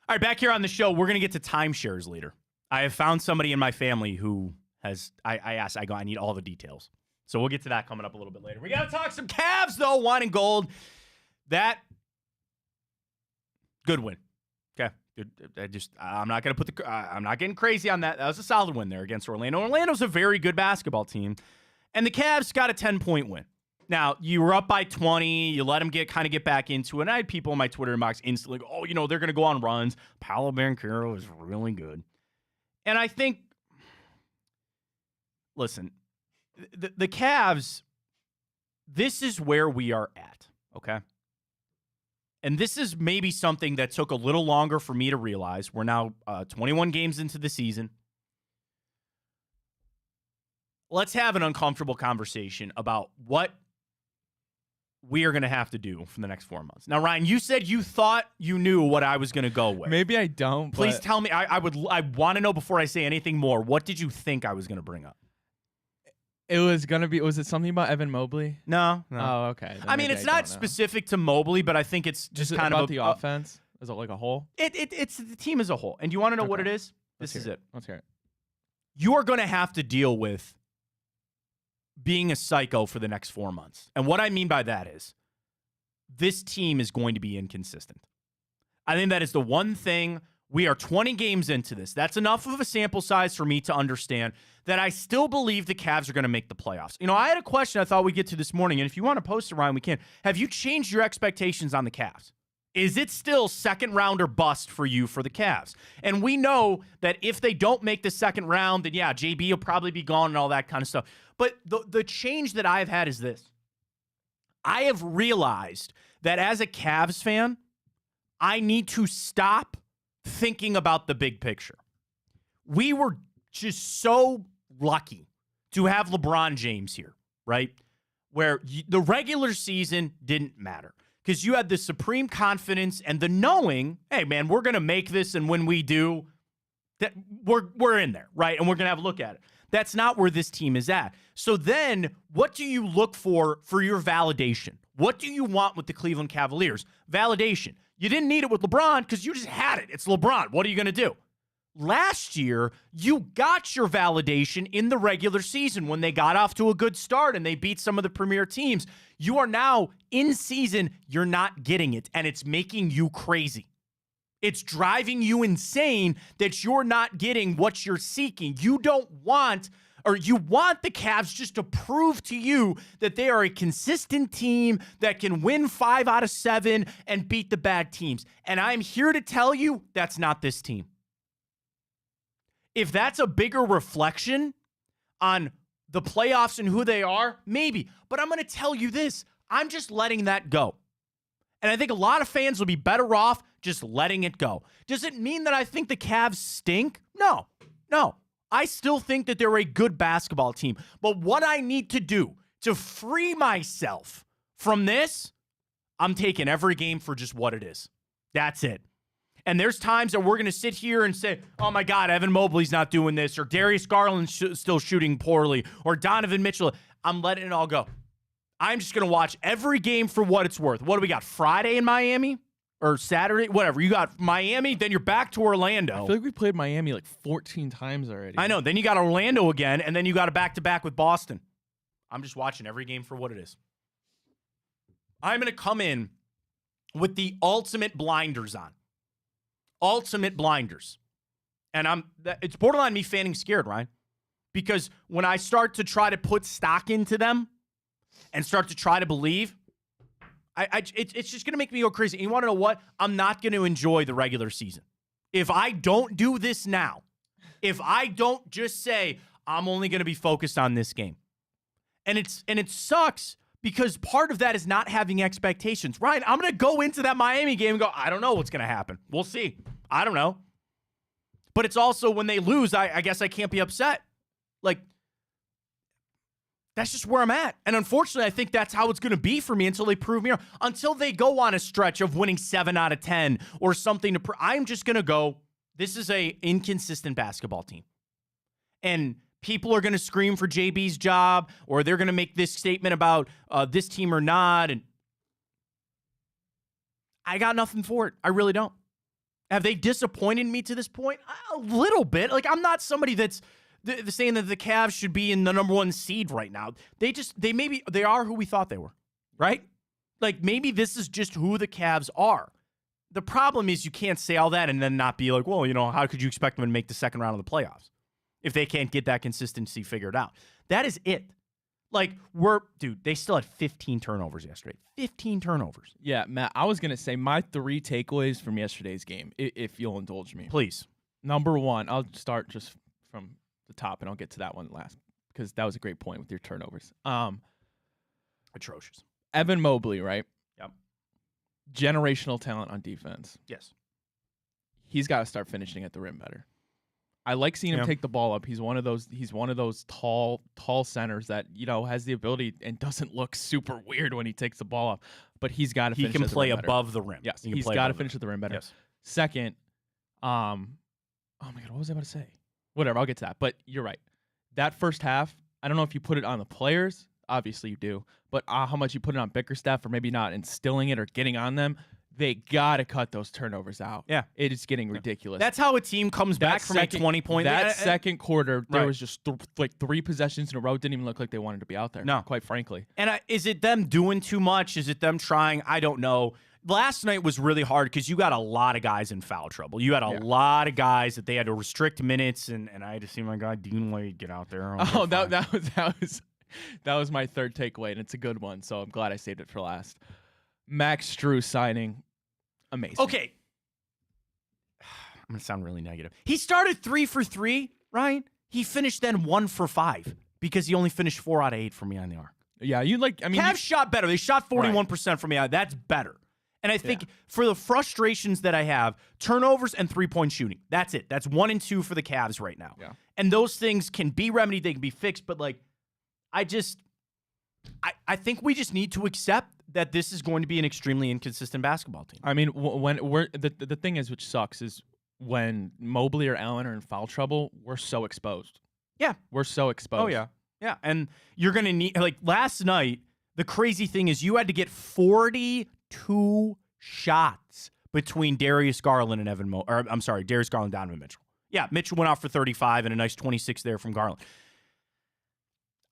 All right, back here on the show, we're going to get to timeshares later. I have found somebody in my family who has, I asked, I need all the details. So we'll get to that coming up a little bit later. We got to talk some Cavs, though, wine and gold. That, good win. Okay. I'm not going to put I'm not getting crazy on that. That was a solid win there against Orlando. Orlando's a very good basketball team. And the Cavs got a 10-point win. Now, you were up by 20. You let them get back into it. And I had people in my Twitter inbox instantly go, they're going to go on runs. Paolo Banchero is really good. And I think, listen, the Cavs, this is where we are at, okay? And this is maybe something that took a little longer for me to realize. We're now 21 games into the season. Let's have an uncomfortable conversation about what we are going to have to do for the next 4 months. Now, Ryan, you said you thought you knew what I was going to go with. Maybe I don't. Please tell me. I want to know before I say anything more. What did you think I was going to bring up? It was going to be, was it something about Evan Mobley? No. Oh, okay. Then I mean, it's not specific to Mobley, but I think it's just kind of about the offense. Is it like a whole? It's the team as a whole. And do you want to know what it is? This is it. Let's hear it. You are going to have to deal with being a psycho for the next 4 months. And what I mean by that is this team is going to be inconsistent. I think that is the one thing. We are 20 games into this. That's enough of a sample size for me to understand that I still believe the Cavs are going to make the playoffs. I had a question I thought we'd get to this morning, and if you want to post it, Ryan, we can. Have you changed your expectations on the Cavs? Is it still second round or bust for you for the Cavs? And we know that if they don't make the second round, then yeah, JB will probably be gone and all that kind of stuff. But the change that I've had is this. I have realized that as a Cavs fan, I need to stop thinking about the big picture. We were just so lucky to have LeBron James here, right? Where the regular season didn't matter because you had the supreme confidence and the knowing, hey, man, we're going to make this, and when we do, that we're in there, right? And we're going to have a look at it. That's not where this team is at. So then what do you look for your validation? What do you want with the Cleveland Cavaliers? Validation. You didn't need it with LeBron because you just had it. It's LeBron. What are you going to do? Last year, you got your validation in the regular season when they got off to a good start and they beat some of the premier teams. You are now in season. You're not getting it, and it's making you crazy. It's driving you insane that you're not getting what you're seeking. You don't want, or you want the Cavs just to prove to you that they are a consistent team that can win 5 out of 7 and beat the bad teams. And I'm here to tell you that's not this team. If that's a bigger reflection on the playoffs and who they are, maybe. But I'm going to tell you this. I'm just letting that go. And I think a lot of fans will be better off just letting it go. Does it mean that I think the Cavs stink? No. I still think that they're a good basketball team. But what I need to do to free myself from this, I'm taking every game for just what it is. That's it. And there's times that we're going to sit here and say, oh my God, Evan Mobley's not doing this, or Darius Garland's still shooting poorly, or Donovan Mitchell. I'm letting it all go. I'm just going to watch every game for what it's worth. What do we got? Friday in Miami? Or Saturday? Whatever. You got Miami, then you're back to Orlando. I feel like we played Miami like 14 times already. I know. Then you got Orlando again, and then you got a back-to-back with Boston. I'm just watching every game for what it is. I'm going to come in with the ultimate blinders on. Ultimate blinders. And it's borderline me fanning scared, Ryan. Because when I start to try to put stock into them and start to try to believe, it's just going to make me go crazy. And you want to know what? I'm not going to enjoy the regular season. If I don't do this now, if I don't just say, I'm only going to be focused on this game. And it sucks because part of that is not having expectations. Ryan, I'm going to go into that Miami game and go, I don't know what's going to happen. We'll see. I don't know. But it's also when they lose, I guess I can't be upset. Like, that's just where I'm at. And unfortunately, I think that's how it's going to be for me until they prove me wrong. Until they go on a stretch of winning 7 out of 10 or something. I'm just going to go, this is a inconsistent basketball team. And people are going to scream for JB's job, or they're going to make this statement about this team or not. And I got nothing for it. I really don't. Have they disappointed me to this point? A little bit. Like, I'm not somebody that's saying that the Cavs should be in the number 1 seed right now. They are who we thought they were, right? Like, maybe this is just who the Cavs are. The problem is you can't say all that and then not be like, well, how could you expect them to make the second round of the playoffs if they can't get that consistency figured out? That is it. Like, they still had 15 turnovers yesterday. 15 turnovers. Yeah, Matt, I was going to say my 3 takeaways from yesterday's game, if you'll indulge me. Please. Number 1, I'll start just from the top, and I'll get to that one last because that was a great point with your turnovers. Atrocious. Evan Mobley, right? Yep. Generational talent on defense. Yes. He's got to start finishing at the rim better. I like seeing him take the ball up. He's one of those tall centers that, has the ability and doesn't look super weird when he takes the ball up. But he's got to finish. He can play above the rim. Yes, he's got to finish at the rim better. Yes. Second, oh my God, what was I about to say? Whatever, I'll get to that. But you're right. That first half, I don't know if you put it on the players. Obviously you do. But how much you put it on Bickerstaff or maybe not instilling it or getting on them. They got to cut those turnovers out. Yeah. It is getting ridiculous. That's how a team comes back from a 20-point. That second quarter, there was just 3 possessions in a row. Didn't even look like they wanted to be out there. No. Quite frankly. And is it them doing too much? Is it them trying? I don't know. Last night was really hard because you got a lot of guys in foul trouble. You had a lot of guys that they had to restrict minutes, and I had to see my guy Dean Wade get out there. Oh, that was my third takeaway, and it's a good one, so I'm glad I saved it for last. Max Strus signing. Amazing. Okay. I'm going to sound really negative. He started 3 for 3, right? He finished then 1 for 5 because he only finished 4 out of 8 from behind the arc. Yeah, Cavs shot better. They shot 41% from behind. That's better. And I think for the frustrations that I have, turnovers and 3-point shooting. That's it. That's 1 and 2 for the Cavs right now. Yeah. And those things can be remedied. They can be fixed. But, I think we just need to accept that this is going to be an extremely inconsistent basketball team. I mean, the thing is, which sucks, is when Mobley or Allen are in foul trouble, we're so exposed. Yeah. We're so exposed. Oh, yeah. Yeah. And you're going to need, last night, the crazy thing is you had to get 42 shots between Darius Garland and Darius Garland, Donovan Mitchell. Yeah, Mitchell went off for 35 and a nice 26 there from Garland.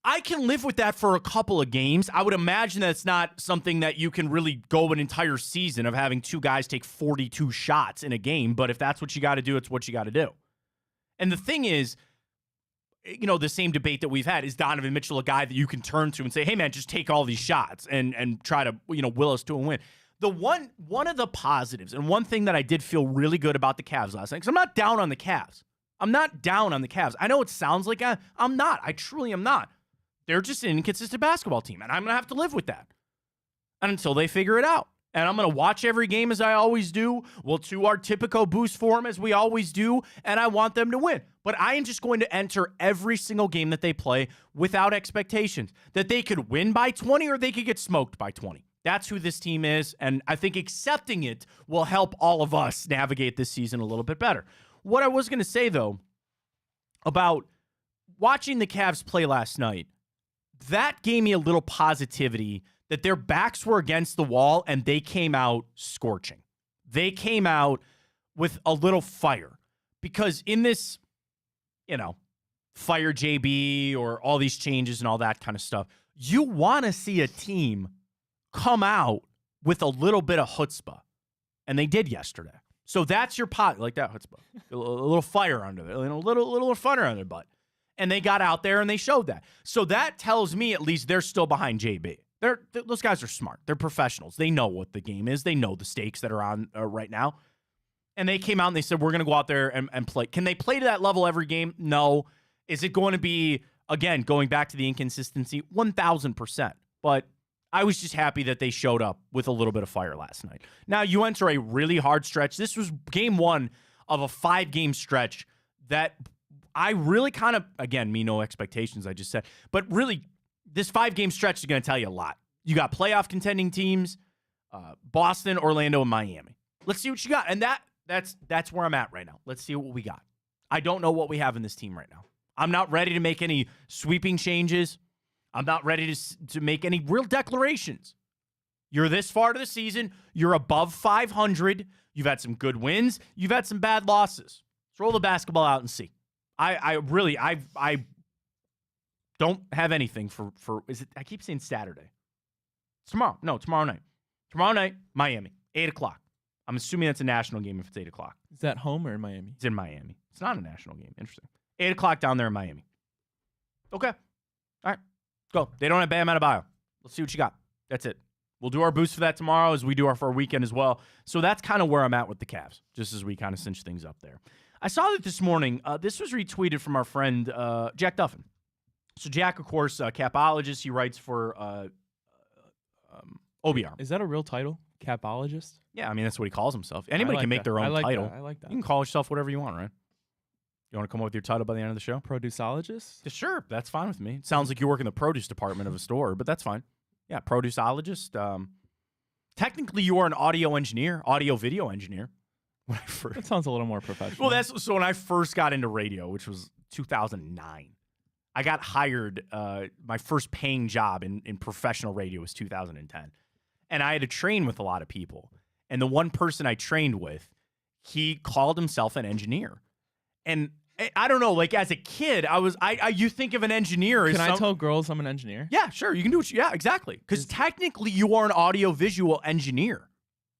I can live with that for a couple of games. I would imagine that's not something that you can really go an entire season of having 2 guys take 42 shots in a game. But if that's what you got to do, it's what you got to do. And the thing is, the same debate that we've had, is Donovan Mitchell a guy that you can turn to and say, hey, man, just take all these shots and try to, will us to a win. The one of the positives and one thing that I did feel really good about the Cavs last night, because I'm not down on the Cavs. I know it sounds like I'm not. I truly am not. They're just an inconsistent basketball team, and I'm going to have to live with that until they figure it out. And I'm going to watch every game as I always do. We'll do our typical boost for them as we always do, and I want them to win. But I am just going to enter every single game that they play without expectations that they could win by 20 or they could get smoked by 20. That's who this team is, and I think accepting it will help all of us navigate this season a little bit better. What I was going to say, though, about watching the Cavs play last night, that gave me a little positivity that their backs were against the wall and they came out scorching. They came out with a little fire because in this, fire JB or all these changes and all that kind of stuff, you want to see a team come out with a little bit of chutzpah. And they did yesterday. So that's your pot, like that chutzpah. A little fire under it, a little fire under their butt. And they got out there and they showed that. So that tells me at least they're still behind JB. Those guys are smart. They're professionals. They know what the game is. They know the stakes that are on right now. And they came out and they said, we're going to go out there and play. Can they play to that level every game? No. Is it going to be, again, going back to the inconsistency? 1,000%. But I was just happy that they showed up with a little bit of fire last night. Now, you enter a really hard stretch. This was game 1 of a 5-game stretch that I really kind of, again, no expectations, I just said. But really, this 5-game stretch is going to tell you a lot. You got playoff contending teams, Boston, Orlando, and Miami. Let's see what you got. And that's where I'm at right now. Let's see what we got. I don't know what we have in this team right now. I'm not ready to make any sweeping changes. I'm not ready to make any real declarations. You're this far to the season. You're above 500. You've had some good wins. You've had some bad losses. Let's roll the basketball out and see. I don't have anything for is it? I keep saying Saturday. It's tomorrow. No, tomorrow night. Tomorrow night, Miami, 8 o'clock. I'm assuming that's a national game if it's 8 o'clock. Is that home or in Miami? It's in Miami. It's not a national game. Interesting. 8 o'clock down there in Miami. Okay. All right. Go. They don't have Bam Adebayo. Let's see what you got. That's it. We'll do our boost for that tomorrow as we do for our weekend as well. So that's kind of where I'm at with the Cavs, just as we kind of cinch things up there. I saw that this morning. This was retweeted from our friend Jack Duffin. So Jack, of course, capologist. He writes for OBR. Is that a real title? Capologist? Yeah, I mean, that's what he calls himself. Anybody can make their own title. I like that. You can call yourself whatever you want, right? You want to come up with your title by the end of the show? Produceologist? Yeah, sure, that's fine with me. It sounds like you work in the produce department of a store, but that's fine. Yeah, produceologist. Technically, you are an audio engineer, audio-video engineer. That sounds a little more professional. Well, so when I first got into radio, which was 2009, I got hired. My first paying job in professional radio was 2010. And I had to train with a lot of people. And the one person I trained with, he called himself an engineer. And I don't know, like as a kid, you think of an engineer as I tell girls I'm an engineer? Yeah, sure. You can do it. Yeah, exactly. Because technically you are an audio-visual engineer.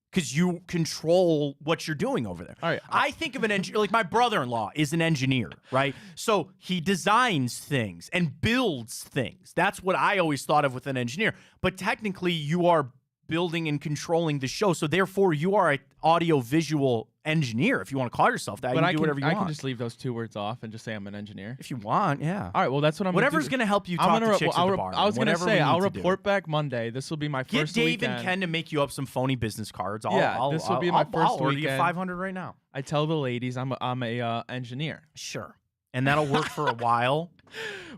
Because you control what you're doing over there. All right. I think of an engineer, like my brother-in-law is an engineer, right? So he designs things and builds things. That's what I always thought of with an engineer. But technically you are building and controlling the show. So therefore you are an audio-visual engineer. If you want to call yourself that, you can do whatever you want. I can just leave those two words off and just say I'm an engineer. If you want, yeah. All right, well, that's what I'm going to do. Whatever's going to help you talk to chicks at the bar. I was going to say, I'll report back Monday. This will be my first weekend. Get Dave and Ken to make you up some phony business cards. This will be my first weekend. I'll order you 500 right now. I tell the ladies I'm a engineer. Sure. And that'll work for a while.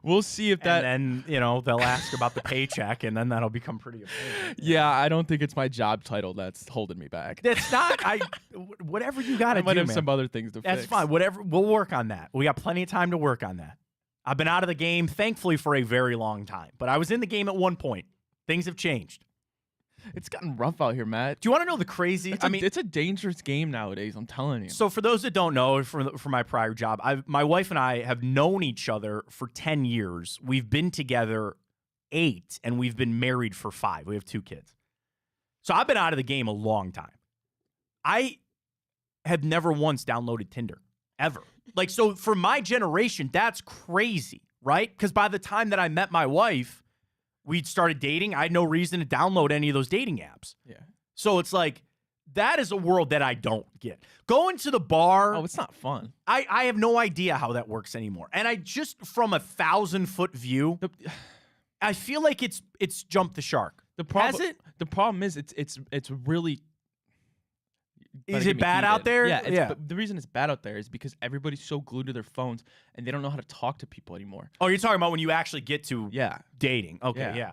We'll see if that... And then, they'll ask about the paycheck, and then that'll become pretty appealing. Yeah, I don't think it's my job title that's holding me back. That's not... whatever you got to do, I might have man. some other things to fix. That's fine. Whatever. We'll work on that. We got plenty of time to work on that. I've been out of the game, thankfully, for a very long time. But I was in the game at one point. Things have changed. It's gotten rough out here, Matt. Do you want to know the crazy? It's a dangerous game nowadays, I'm telling you. So for those that don't know, for my prior job, my wife and I have known each other for 10 years. We've been together 8, and we've been married for 5. We have 2 kids. So I've been out of the game a long time. I have never once downloaded Tinder, ever. Like, so for my generation, that's crazy, right? Because by the time that I met my wife, we'd started dating. I had no reason to download any of those dating apps. Yeah. So it's like, that is a world that I don't get. Going to the bar. Oh, it's not fun. I have no idea how that works anymore. And I just, from 1,000-foot view, I feel like it's jumped the shark. The problem, Has it? The problem is it's really... Is it bad out there? Yeah. But the reason it's bad out there is because everybody's so glued to their phones and they don't know how to talk to people anymore. Oh, you're talking about when you actually get to dating. Okay, yeah.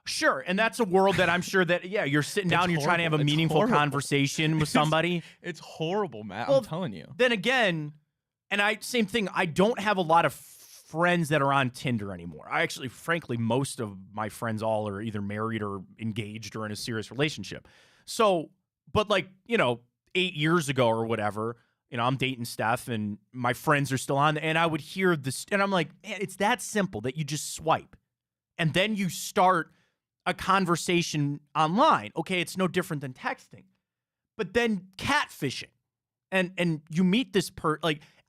Sure, and that's a world that I'm sure that, you're sitting down, you're trying to have a meaningful conversation with somebody. It's horrible, Matt. Well, I'm telling you. Then again, same thing, I don't have a lot of friends that are on Tinder anymore. I actually, frankly, most of my friends all are either married or engaged or in a serious relationship. So, but 8 years ago or whatever, I'm dating Steph and my friends are still on, and I would hear this, and I'm like, man, it's that simple that you just swipe. And then you start a conversation online. Okay, it's no different than texting. But then catfishing. And you meet this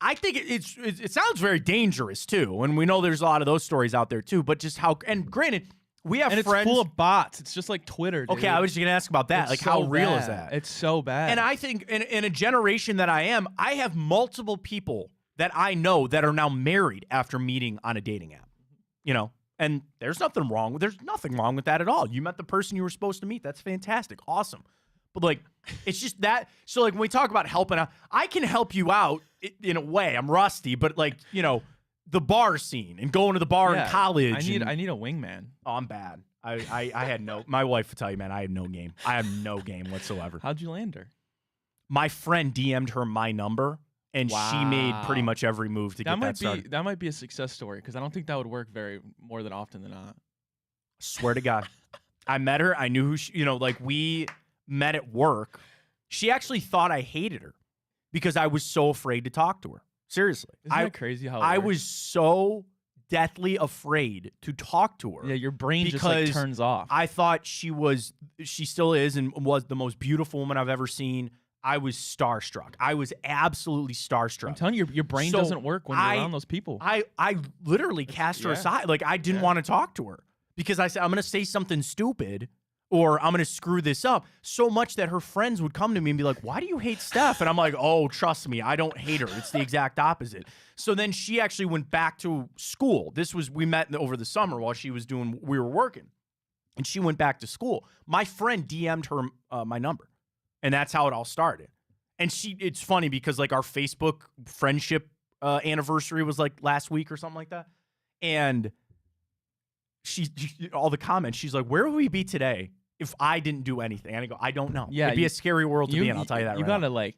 I think it sounds very dangerous too. And we know there's a lot of those stories out there too, but just how, and granted, we have friends. It's full of bots. It's just like Twitter, dude. Okay, I was just going to ask about that. It's how so real bad. is that? It's so bad. And I think in a generation that I am, I have multiple people that I know that are now married after meeting on a dating app. And there's nothing wrong with that at all. You met the person you were supposed to meet. That's fantastic. Awesome. But it's just that. So when we talk about helping out, I can help you out in a way. I'm rusty, but the bar scene and going to the bar in college. I need a wingman. Oh, I'm bad. I had no. My wife would tell you, man, I had no game. I have no game whatsoever. How'd you land her? My friend DM'd her my number, and she made pretty much every move to get that started. That might be a success story because I don't think that would work more than often than not. Swear to God. I met her. I knew who she, like we met at work. She actually thought I hated her because I was so afraid to talk to her. Seriously. Isn't that crazy how I works? was so deathly afraid to talk to her. Yeah, your brain just like turns off. I thought she still is and was the most beautiful woman I've ever seen. I was starstruck. I was absolutely starstruck. I'm telling you, your brain doesn't work when you're around those people. I literally cast her aside. Like, I didn't want to talk to her because I said, I'm going to say something stupid or I'm going to screw this up, so much that her friends would come to me and be like, why do you hate Steph? And I'm like, oh, trust me, I don't hate her. It's the exact opposite. So then she actually went back to school. We met over the summer while we were working. And she went back to school. My friend DM'd her my number. And that's how it all started. And it's funny because like our Facebook friendship anniversary was like last week or something like that. And all the comments, she's like, where would we be today if I didn't do anything? And I go, I don't know. Yeah, it'd be a scary world to be in. I'll tell you that. You right gotta now. like,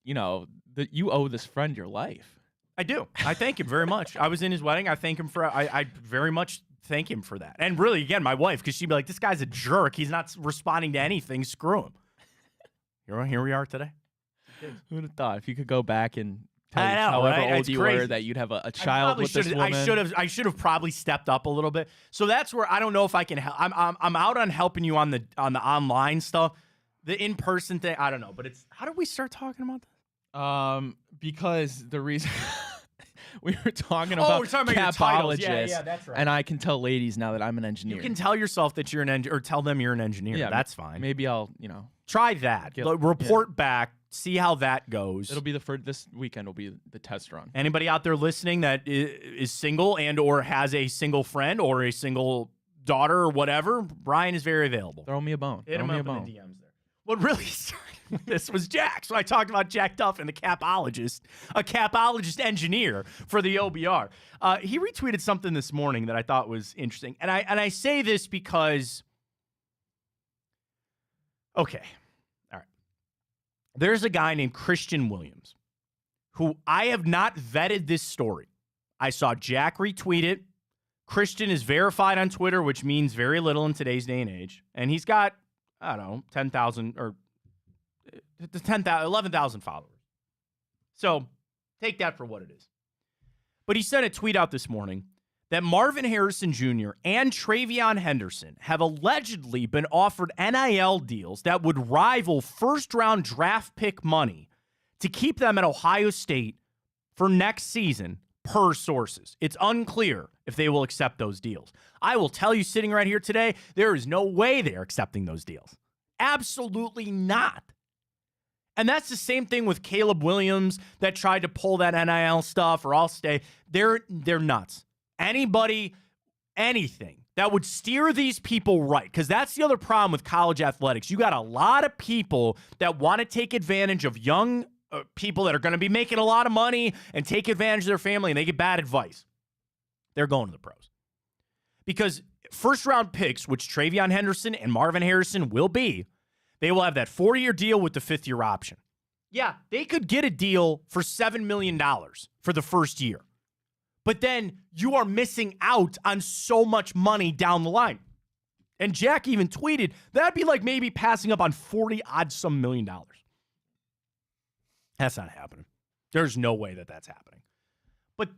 you owe this friend your life. I do. I thank him very much. I was in his wedding. I thank him I very much thank him for that. And really, again, my wife, because she'd be like, this guy's a jerk. He's not responding to anything. Screw him. Here we are today. Who would have thought if you could go back and tell I know, however right? old It's you crazy. were that you'd have a child with this woman? I should have probably stepped up a little bit. So that's where I don't know if I can help. I'm out on helping you on the online stuff. The in-person thing, I don't know. But how did we start talking about this? Because the reason we were talking about we're talking about your titles. Yeah, that's right. And I can tell ladies now that I'm an engineer. You can tell yourself that you're an engineer, or tell them you're an engineer. Yeah, that's fine. Maybe I'll, try that. Report back. See how that goes. It'll be this weekend will be the test run. Anybody out there listening that is single and or has a single friend or a single daughter or whatever, Brian is very available. Throw me a bone. Hit him up in the DMs there. What really started with this was Jack. So I talked about Jack Duffin, the capologist, a capologist engineer for the OBR. He retweeted something this morning that I thought was interesting. And I say this because, okay, all right. There's a guy named Christian Williams who I have not vetted this story. I saw Jack retweet it. Christian is verified on Twitter, which means very little in today's day and age. And he's got, I don't know, 10,000 or 11,000 followers. So take that for what it is. But he sent a tweet out this morning that Marvin Harrison Jr. and Travion Henderson have allegedly been offered NIL deals that would rival first-round draft pick money to keep them at Ohio State for next season, per sources. It's unclear if they will accept those deals. I will tell you, sitting right here today, there is no way they are accepting those deals. Absolutely not. And that's the same thing with Caleb Williams that tried to pull that NIL stuff, or I'll stay. They're nuts. Anybody, anything that would steer these people right, because that's the other problem with college athletics. You got a lot of people that want to take advantage of young people that are going to be making a lot of money and take advantage of their family, and they get bad advice. They're going to the pros. Because first-round picks, which Travion Henderson and Marvin Harrison will be, they will have that 4-year deal with the 5th-year option. Yeah, they could get a deal for $7 million for the first year. But then you are missing out on so much money down the line. And Jack even tweeted, that'd be like maybe passing up on $40-odd-some million. That's not happening. There's no way that that's happening. But,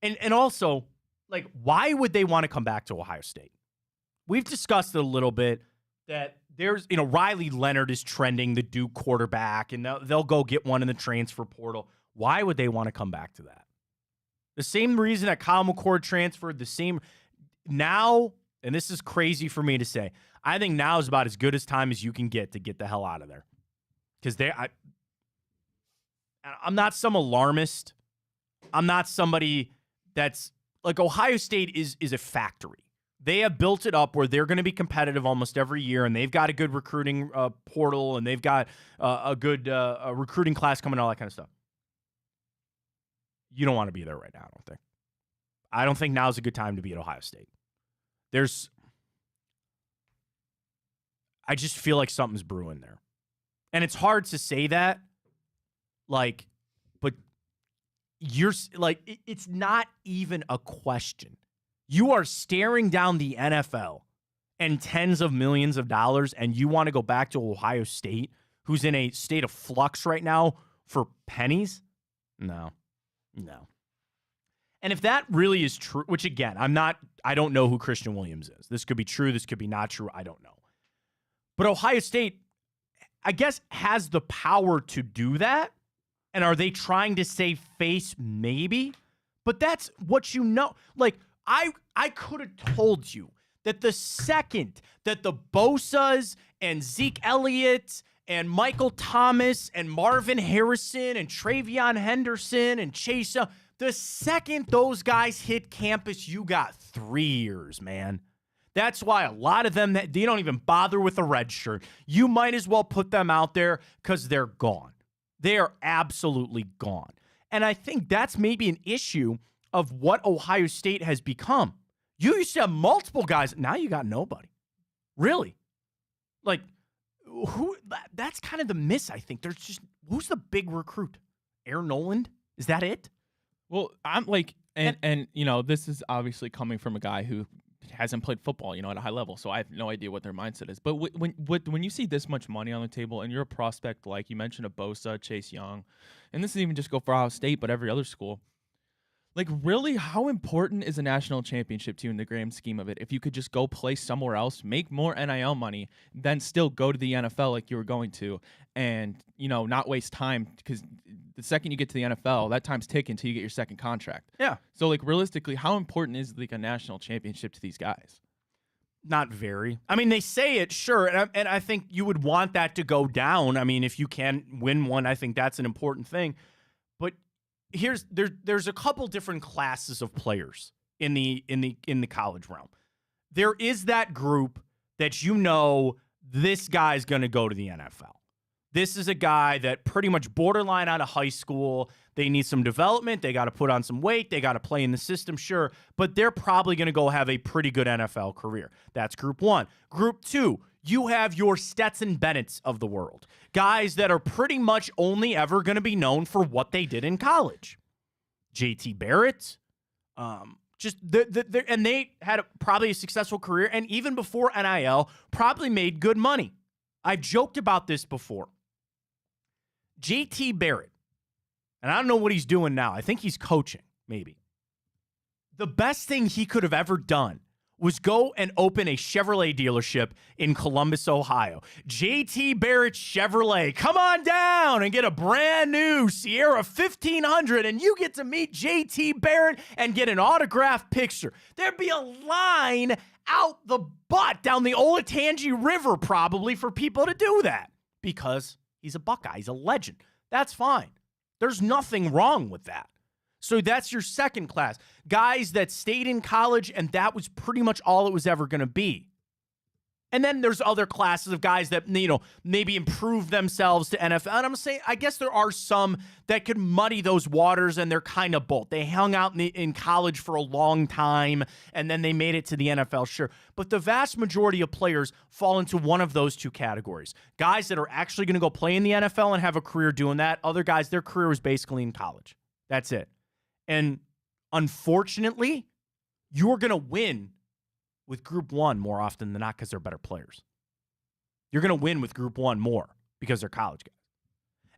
and also, like, why would they want to come back to Ohio State? We've discussed it a little bit that there's, Riley Leonard is trending, the Duke quarterback, and they'll go get one in the transfer portal. Why would they want to come back to that? The same reason that Kyle McCord transferred, the same now, and this is crazy for me to say, I think now is about as good as time as you can get to get the hell out of there. Because I'm not some alarmist. I'm not somebody that's like Ohio State is a factory. They have built it up where they're going to be competitive almost every year, and they've got a good recruiting portal, and they've got a good recruiting class coming, all that kind of stuff. You don't want to be there right now, I don't think. I don't think now's a good time to be at Ohio State. I just feel like something's brewing there. And it's hard to say that, but you're like, it's not even a question. You are staring down the NFL and tens of millions of dollars, and you want to go back to Ohio State, who's in a state of flux right now for pennies? No. And if that really is true, which again, I don't know who Christian Williams is. This could be true. This could be not true. I don't know. But Ohio State, I guess, has the power to do that. And are they trying to save face? Maybe. But that's what you know. Like, I could have told you that the second that the Bosas and Zeke Elliott and Michael Thomas and Marvin Harrison and Travion Henderson and Chase Young, the second those guys hit campus, you got 3 years, man. That's why a lot of them, they don't even bother with a red shirt. You might as well put them out there because they're gone. They are absolutely gone. And I think that's maybe an issue of what Ohio State has become. You used to have multiple guys. Now you got nobody. Really? Like, that's kind of the miss, I think. There's just, who's the big recruit? Aaron Noland? Is that it? Well, I'm like, and you know, this is obviously coming from a guy who hasn't played football, you know, at a high level, so I have no idea what their mindset is. But when you see this much money on the table and you're a prospect, like you mentioned, a Bosa, Chase Young, and this doesn't even just go for Ohio State, but every other school, like, really, how important is a national championship to you in the grand scheme of it? If you could just go play somewhere else, make more NIL money, then still go to the NFL like you were going to, and, you know, not waste time, because the second you get to the NFL, that time's ticking until you get your second contract. Yeah. So, like, realistically, how important is, like, a national championship to these guys? Not very. I mean, they say it, sure, and I think you would want that to go down. I mean, if you can win one, I think that's an important thing. But there's a couple different classes of players in the college realm. There is that group that, you know, this guy's going to go to the NFL. This is a guy that pretty much borderline out of high school. They need some development. They got to put on some weight. They got to play in the system, sure. But they're probably going to go have a pretty good NFL career. That's group one. Group two, you have your Stetson Bennett's of the world. Guys that are pretty much only ever going to be known for what they did in college. JT Barrett, and they had probably a successful career, and even before NIL, probably made good money. I've joked about this before. JT Barrett, and I don't know what he's doing now. I think he's coaching, maybe. The best thing he could have ever done was go and open a Chevrolet dealership in Columbus, Ohio. JT Barrett Chevrolet, come on down and get a brand new Sierra 1500, and you get to meet JT Barrett and get an autographed picture. There'd be a line out the butt down the Olentangy River probably for people to do that because he's a Buckeye. He's a legend. That's fine. There's nothing wrong with that. So that's your second class. Guys that stayed in college, and that was pretty much all it was ever going to be. And then there's other classes of guys that, you know, maybe improve themselves to NFL. And I'm saying, I guess there are some that could muddy those waters, and they're kind of both. They hung out in college for a long time, and then they made it to the NFL, sure. But the vast majority of players fall into one of those two categories. Guys that are actually going to go play in the NFL and have a career doing that. Other guys, their career was basically in college. That's it. And unfortunately, you're going to win with Group 1 more often than not because they're better players. You're going to win with Group 1 more because they're college guys.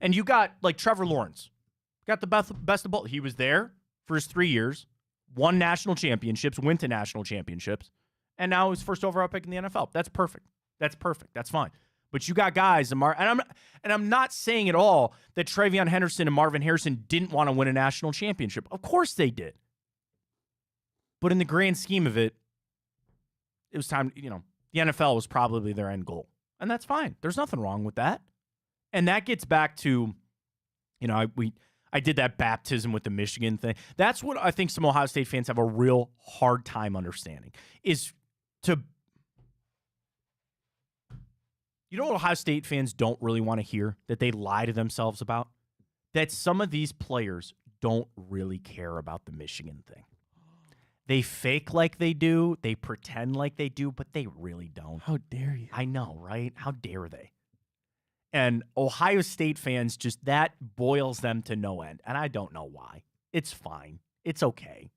And you got, like, Trevor Lawrence. Got the best of both. He was there for his 3 years, won national championships, went to national championships, and now he's first overall pick in the NFL. That's perfect. That's perfect. That's fine. But you got guys, and I'm not saying at all that Travion Henderson and Marvin Harrison didn't want to win a national championship. Of course they did. But in the grand scheme of it, it was time, you know, the NFL was probably their end goal. And that's fine. There's nothing wrong with that. And that gets back to, you know, I did that baptism with the Michigan thing. That's what I think some Ohio State fans have a real hard time understanding is to, you know what Ohio State fans don't really want to hear that they lie to themselves about? That some of these players don't really care about the Michigan thing. They fake like they do, they pretend like they do, but they really don't. How dare you? I know, right? How dare they? And Ohio State fans, just that boils them to no end. And I don't know why. It's fine. It's okay.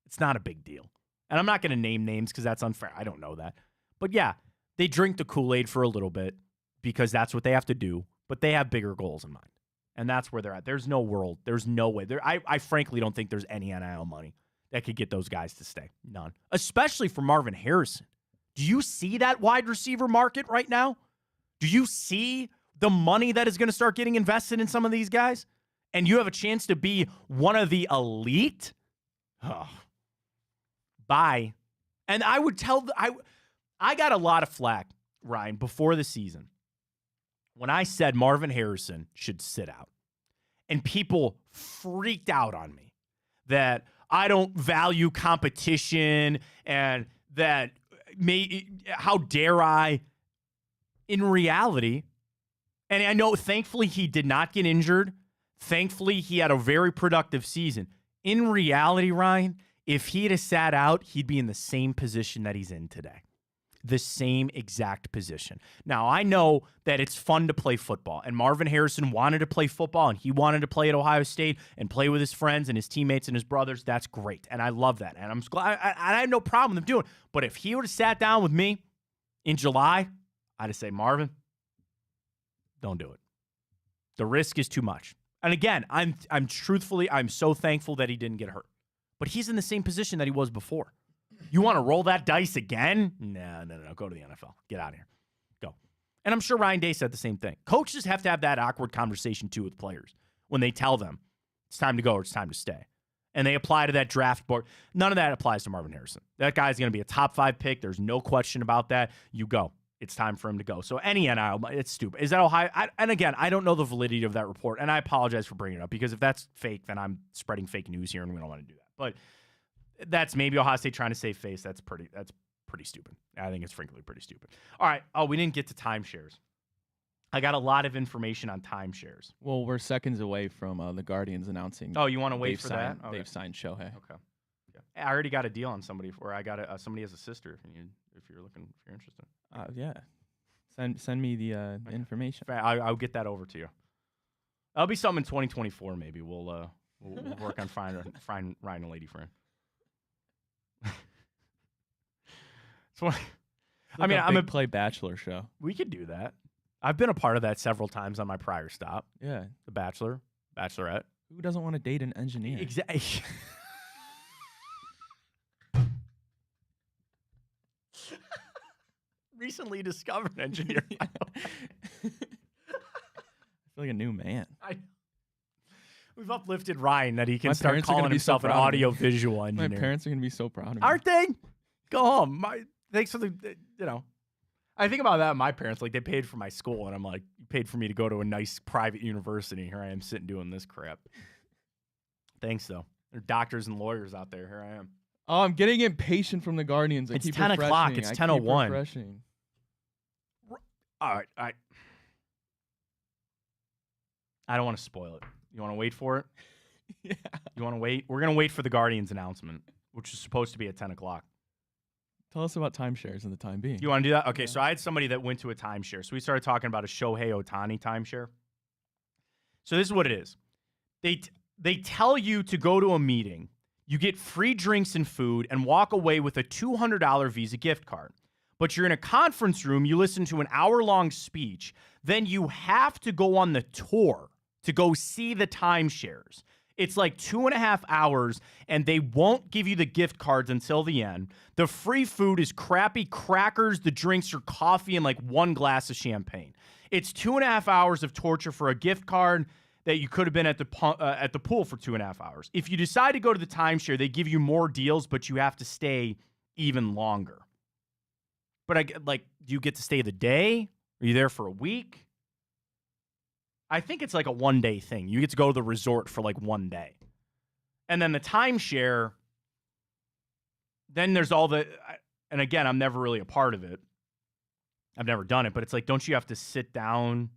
It's not a big deal. And I'm not going to name names because that's unfair. I don't know that. But yeah, they drink the Kool-Aid for a little bit because that's what they have to do, but they have bigger goals in mind. And that's where they're at. There's no world. There's no way. I frankly don't think there's any NIL money that could get those guys to stay. None. Especially for Marvin Harrison. Do you see that wide receiver market right now? Do you see the money that is going to start getting invested in some of these guys? And you have a chance to be one of the elite? Oh. Bye. And I would tell... I got a lot of flack, Ryan, before the season when I said Marvin Harrison should sit out. And people freaked out on me that I don't value competition and that how dare I? In reality, and I know thankfully he did not get injured. Thankfully, he had a very productive season. In reality, Ryan, if he had sat out, he'd be in the same position that he's in today. The same exact position. Now, I know that it's fun to play football, and Marvin Harrison wanted to play football, and he wanted to play at Ohio State and play with his friends and his teammates and his brothers. That's great, and I love that, and I'm glad. I have no problem with him doing it. But if he would have sat down with me in July, I'd have said, Marvin, don't do it. The risk is too much. And again, I'm so thankful that he didn't get hurt. But he's in the same position that he was before. You want to roll that dice again? No. Go to the NFL. Get out of here. Go. And I'm sure Ryan Day said the same thing. Coaches have to have that awkward conversation, too, with players when they tell them it's time to go or it's time to stay. And they apply to that draft board. None of that applies to Marvin Harrison. That guy's going to be a top 5 pick. There's no question about that. You go. It's time for him to go. So any NIL, it's stupid. Is that Ohio? And again, I don't know the validity of that report, and I apologize for bringing it up because if that's fake, then I'm spreading fake news here, and we don't want to do that. But that's maybe Ohio State trying to save face. That's pretty stupid. I think it's frankly pretty stupid. All right. Oh, we didn't get to timeshares. I got a lot of information on timeshares. Well, we're seconds away from the Guardians announcing. Oh, you want to wait for that? Okay. They've signed Shohei. Okay. Yeah. I already got a deal on somebody where I got somebody has a sister. If you're interested. Yeah. Send me the information. I'll get that over to you. That'll be something in 2024. Maybe we'll work on find Ryan a lady friend. I'm a play Bachelor show. We could do that. I've been a part of that several times on my prior stop. Yeah, The Bachelor, Bachelorette. Who doesn't want to date an engineer? Exactly. Recently discovered engineer. I feel like a new man. We've uplifted Ryan that he can My start parents are calling gonna be so himself an proud of me. audio-visual engineer. My parents are going to be so proud of me. Aren't they? Go home. Thanks for the, I think about that. My parents, like, they paid for my school, and I'm like, you paid for me to go to a nice private university. Here I am sitting doing this crap. Thanks, though. There are doctors and lawyers out there. Here I am. Oh, I'm getting impatient from the Guardians. It's 10 o'clock. It's 10:01. Refreshing. All right. I don't want to spoil it. You want to wait for it? Yeah. You want to wait? We're going to wait for the Guardians announcement, which is supposed to be at 10 o'clock. Tell us about timeshares in the time being. You want to do that? Okay, so I had somebody that went to a timeshare. So we started talking about a Shohei Ohtani timeshare. So this is what it is. They tell you to go to a meeting. You get free drinks and food and walk away with a $200 Visa gift card. But you're in a conference room. You listen to an hour-long speech. Then you have to go on the tour to go see the timeshares. It's like 2.5 hours, and they won't give you the gift cards until the end. The free food is crappy crackers. The drinks are coffee and like one glass of champagne. It's 2.5 hours of torture for a gift card that you could have been at the pool for 2.5 hours. If you decide to go to the timeshare, they give you more deals, but you have to stay even longer. But do you get to stay the day? Are you there for a week? I think it's like a one-day thing. You get to go to the resort for like one day. And then the timeshare, then there's all the, and again, I'm never really a part of it. I've never done it, but it's like, don't you have to sit down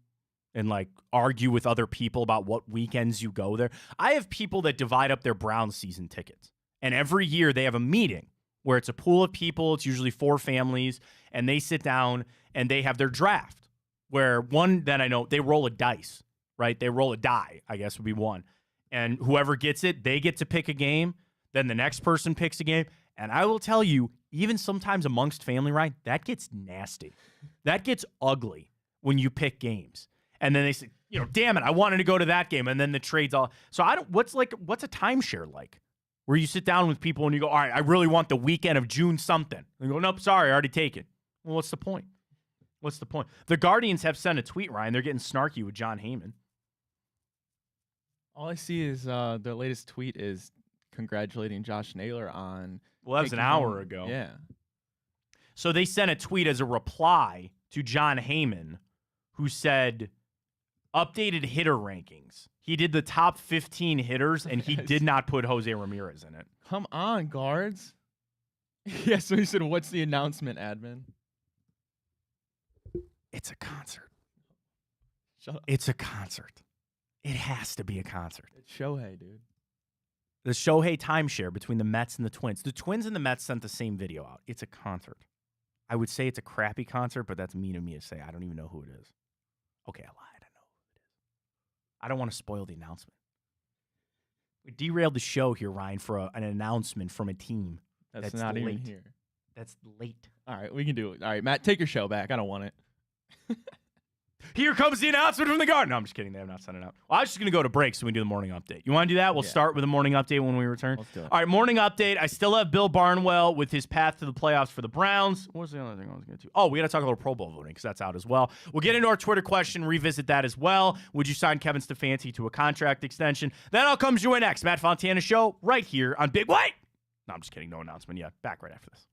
and like argue with other people about what weekends you go there? I have people that divide up their Browns season tickets. And every year they have a meeting where it's a pool of people. It's usually 4 families. And they sit down and they have their draft where one that I know, they roll a dice, right? They roll a die, I guess would be one. And whoever gets it, they get to pick a game. Then the next person picks a game. And I will tell you, even sometimes amongst family, Ryan, that gets nasty. That gets ugly when you pick games. And then they say, damn it, I wanted to go to that game. And then the trade's all. So what's a timeshare like? Where you sit down with people and you go, all right, I really want the weekend of June something. And you go, nope, sorry, I already take it. Well, what's the point? What's the point? The Guardians have sent a tweet, Ryan. They're getting snarky with John Heyman. All I see is their latest tweet is congratulating Josh Naylor on. Well, that was an hour ago. Yeah. So they sent a tweet as a reply to John Heyman, who said, updated hitter rankings. He did the top 15 hitters, and he did not put Jose Ramirez in it. Come on, guards. Yeah, so he said, what's the announcement, admin? It's a concert. Shut up. It's a concert. It has to be a concert. It's Shohei, dude. The Shohei timeshare between the Mets and the Twins. The Twins and the Mets sent the same video out. It's a concert. I would say it's a crappy concert, but that's mean of me to say. I don't even know who it is. Okay, I lied. I know who it is. I don't want to spoil the announcement. We derailed the show here, Ryan, for an announcement from a team. That's not late. even here. That's late. All right, we can do it. All right, Matt, take your show back. I don't want it. Here comes the announcement from the Garden. No, I'm just kidding. They have not sent it out. Well, I was just going to go to break so we can do the morning update. You want to do that? We'll start with the morning update when we return. Let's do it. All right, morning update. I still have Bill Barnwell with his path to the playoffs for the Browns. What was the other thing I was going to do? Oh, we got to talk a little Pro Bowl voting because that's out as well. We'll get into our Twitter question, revisit that as well. Would you sign Kevin Stefanski to a contract extension? That all comes your way next. Matt Fontana Show right here on Big White. No, I'm just kidding. No announcement yet. Back right after this.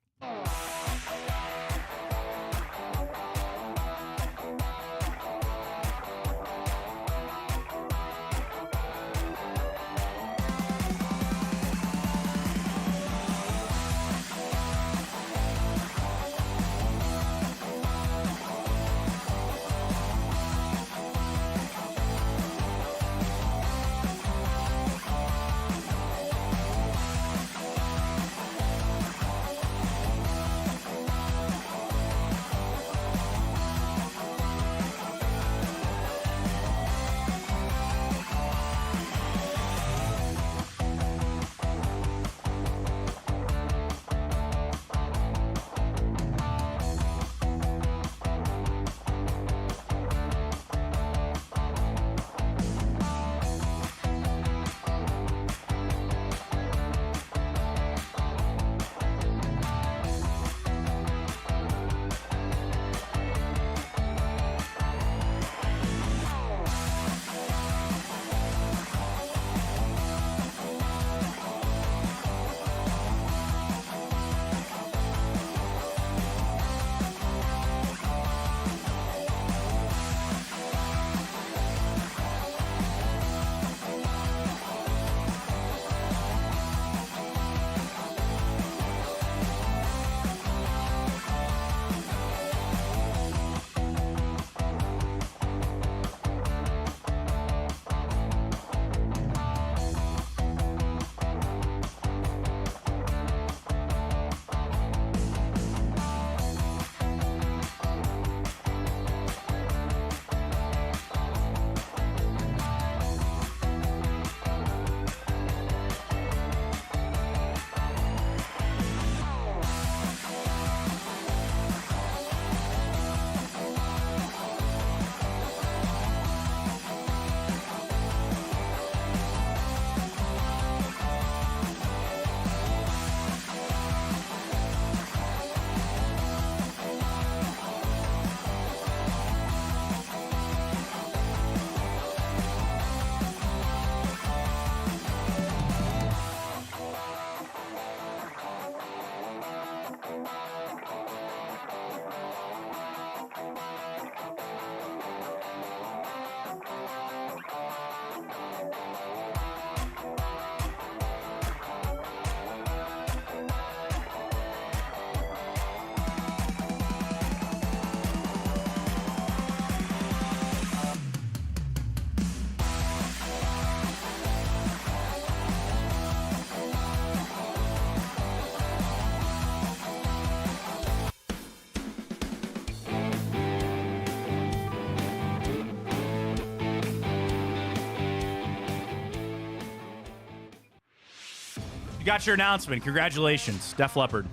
You got your announcement. Congratulations, Def Leppard.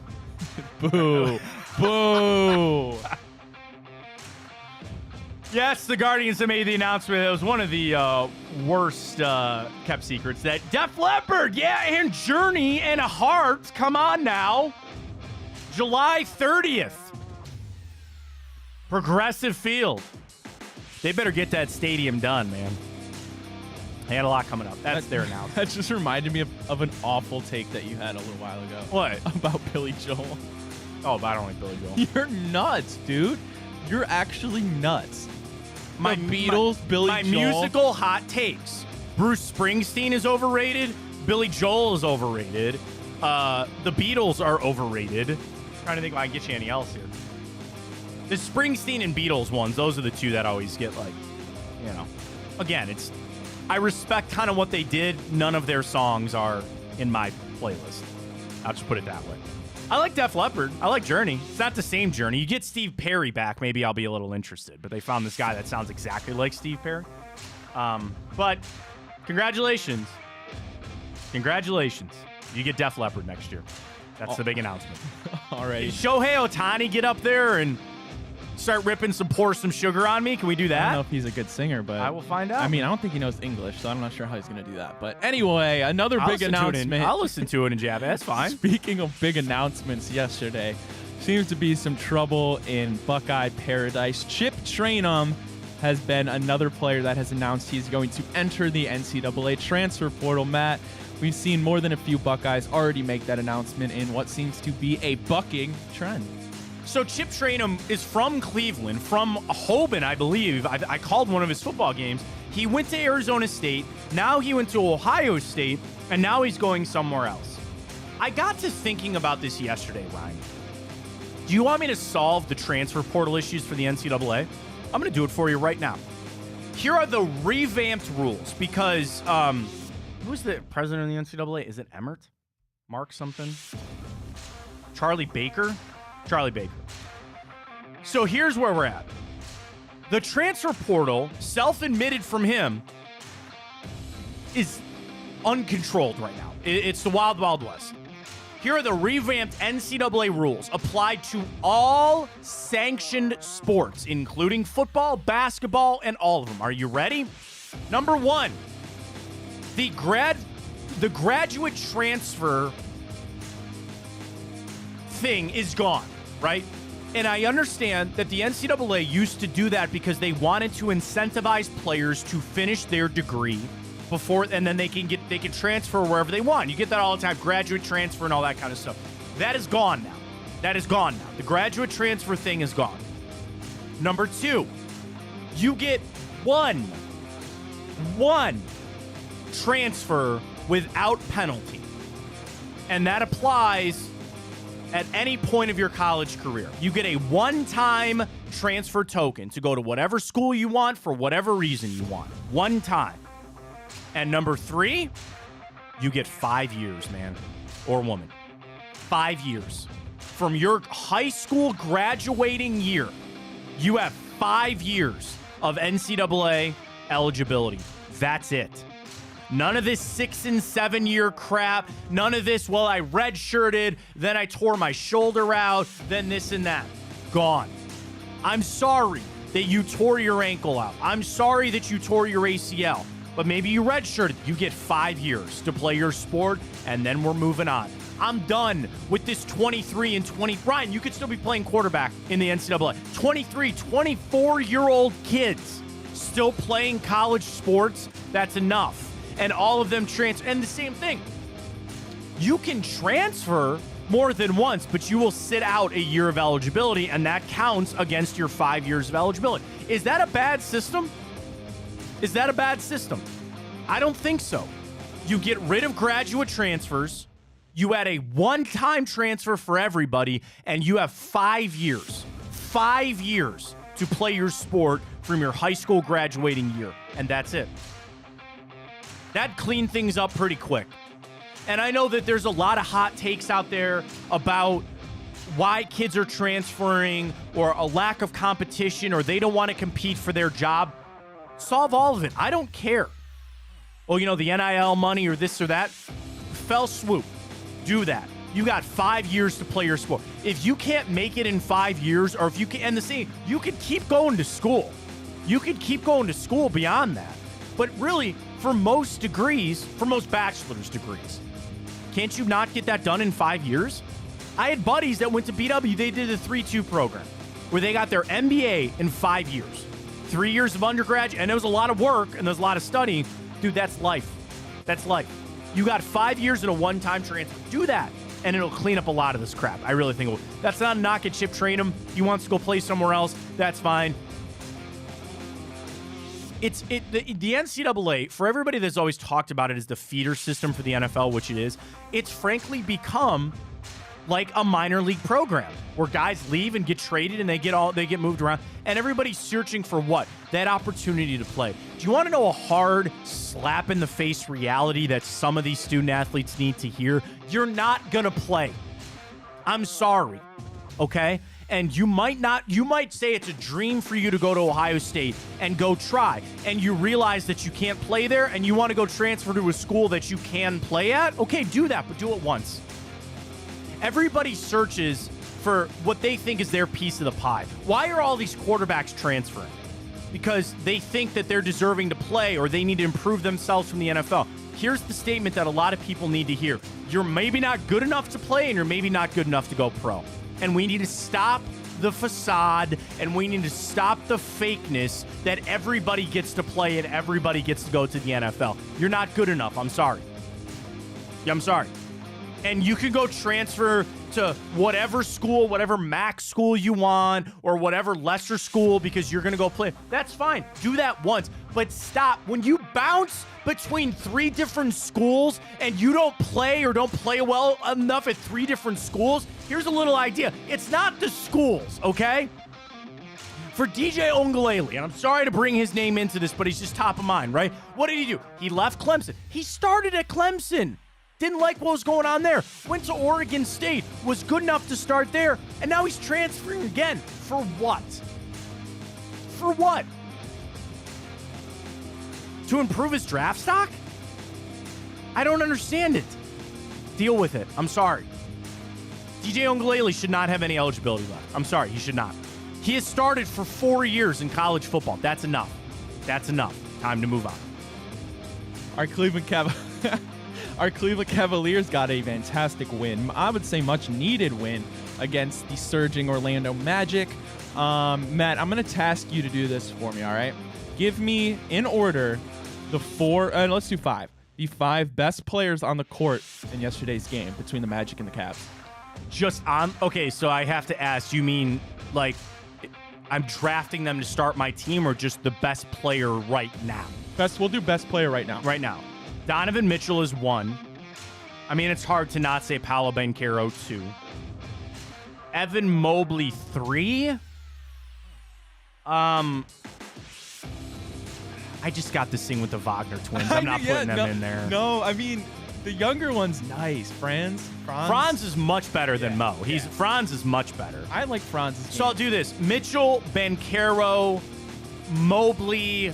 Boo. Boo. Yes, the Guardians have made the announcement. It was one of the worst kept secrets that Def Leppard, and Journey and Heart. Come on now. July 30th. Progressive Field. They better get that stadium done, man. They had a lot coming up. That's their announcement. That just reminded me of an awful take that you had a little while ago. What? About Billy Joel. Oh, but I don't like Billy Joel. You're nuts, dude. You're actually nuts. My Beatles, Billy my Joel. musical hot takes. Bruce Springsteen is overrated. Billy Joel is overrated. The Beatles are overrated. Trying to think if I can get you any else here. The Springsteen and Beatles ones, those are the two that always get again, I respect kind of what they did. None of their songs are in my playlist. I'll just put it that way. I like Def Leppard. I like Journey. It's not the same Journey. You get Steve Perry back, maybe I'll be a little interested. But they found this guy that sounds exactly like Steve Perry. But congratulations. Congratulations. You get Def Leppard next year. That's the big announcement. All right. Shohei Ohtani get up there and start ripping pour some sugar on me? Can we do I don't know that? if he's a good singer, but I will find out. I mean, I don't think he knows English, so I'm not sure how he's going to do that. But anyway, another I'll big listen to it announcement. I'll listen to it in Java. That's fine. Speaking of big announcements yesterday, seems to be some trouble in Buckeye Paradise. Chip Trainum has been another player that has announced he's going to enter the NCAA transfer portal. Matt, we've seen more than a few Buckeyes already make that announcement in what seems to be a bucking trend. So Chip Trainum is from Cleveland, from Hoban, I believe. I called one of his football games. He went to Arizona State. Now he went to Ohio State, and now he's going somewhere else. I got to thinking about this yesterday, Ryan. Do you want me to solve the transfer portal issues for the NCAA? I'm going to do it for you right now. Here are the revamped rules because who's the president of the NCAA? Is it Emmert? Mark something? Charlie Baker? Charlie Baker. So here's where we're at. The transfer portal, self-admitted from him, is uncontrolled right now. It's the Wild Wild West. Here are the revamped NCAA rules applied to all sanctioned sports, including football, basketball, and all of them. Are you ready? Number one, the graduate transfer thing is gone, right? And I understand that the NCAA used to do that because they wanted to incentivize players to finish their degree before, and then they can transfer wherever they want. You get that all the time, graduate transfer and all that kind of stuff. That is gone now. That is gone now. The graduate transfer thing is gone. Number two, you get one transfer without penalty. And that applies at any point of your college career. You get a one-time transfer token to go to whatever school you want for whatever reason you want. One time. And number three, you get 5 years, man or woman. 5 years. From your high school graduating year, you have 5 years of NCAA eligibility. That's it. None of this 6 and 7 year crap. None of this, well, I redshirted, then I tore my shoulder out, then this and that. Gone. I'm sorry that you tore your ankle out. I'm sorry that you tore your ACL. But maybe you redshirted. You get 5 years to play your sport, and then we're moving on. I'm done with this 23 and 20. Ryan, you could still be playing quarterback in the NCAA. 23, 24-year-old kids still playing college sports. That's enough. And all of them transfer. And the same thing. You can transfer more than once, but you will sit out a year of eligibility, and that counts against your 5 years of eligibility. Is that a bad system? Is that a bad system? I don't think so. You get rid of graduate transfers. You add a one-time transfer for everybody, and you have 5 years. 5 years to play your sport from your high school graduating year, and that's it. That cleaned things up pretty quick. And I know that there's a lot of hot takes out there about why kids are transferring or a lack of competition or they don't want to compete for their job. Solve all of it. I don't care. Well, the NIL money or this or that, fell swoop. Do that. You got 5 years to play your sport. If you can't make it in 5 years, or if you can, and the same, you could keep going to school. You could keep going to school beyond that. But really, for most degrees, for most bachelor's degrees, can't you not get that done in 5 years? I had buddies that went to BW. They did a 3-2 program where they got their MBA in 5 years. 3 years of undergrad, and it was a lot of work, and there's a lot of studying. Dude, that's life. That's life. You got 5 years in a one-time transfer. Do that, and it'll clean up a lot of this crap. I really think it will. That's not a knock at Chip Trainum. He wants to go play somewhere else. That's fine. The NCAA, for everybody that's always talked about it as the feeder system for the NFL, which it is, it's frankly become like a minor league program where guys leave and get traded and they get moved around, and everybody's searching for what? That opportunity to play. Do you want to know a hard slap in the face reality that some of these student athletes need to hear? You're not going to play. I'm sorry. Okay? And you might say it's a dream for you to go to Ohio State and go try, and you realize that you can't play there and you want to go transfer to a school that you can play at. Okay, do that, but do it once. Everybody searches for what they think is their piece of the pie. Why are all these quarterbacks transferring? Because they think that they're deserving to play or they need to improve themselves from the NFL. Here's the statement that a lot of people need to hear. You're maybe not good enough to play and you're maybe not good enough to go pro. And we need to stop the facade and we need to stop the fakeness that everybody gets to play and everybody gets to go to the NFL. You're not good enough. I'm sorry. Yeah, I'm sorry. And you can go transfer to whatever school, whatever MAC school you want, or whatever lesser school because you're going to go play. That's fine. Do that once. But stop. When you bounce between 3 different schools and you don't play or don't play well enough at 3 different schools, here's a little idea. It's not the schools, okay? For DJ Ongalele, and I'm sorry to bring his name into this, but he's just top of mind, right? What did he do? He left Clemson. He started at Clemson. Didn't like what was going on there. Went to Oregon State. Was good enough to start there. And now he's transferring again. For what? For what? To improve his draft stock? I don't understand it. Deal with it. I'm sorry. DJ Ongalele should not have any eligibility left. I'm sorry. He should not. He has started for 4 years in college football. That's enough. That's enough. Time to move on. Our Cleveland Cavaliers got a fantastic win. I would say much needed win against the surging Orlando Magic. Matt, I'm going to task you to do this for me, all right? Give me, in order, let's do 5. The 5 best players on the court in yesterday's game between the Magic and the Cavs. Okay, so I have to ask, you mean like I'm drafting them to start my team or just the best player right now? We'll do best player right now. Right now. Donovan Mitchell is 1. I mean, it's hard to not say Paolo Banchero 2. Evan Mobley 3. I just got this thing with the Wagner twins. I'm not putting them in there. No, I mean, the younger one's nice. Franz is much better than Mo. Franz is much better. I like Franz's game. So I'll do this. Mitchell, Banchero, Mobley,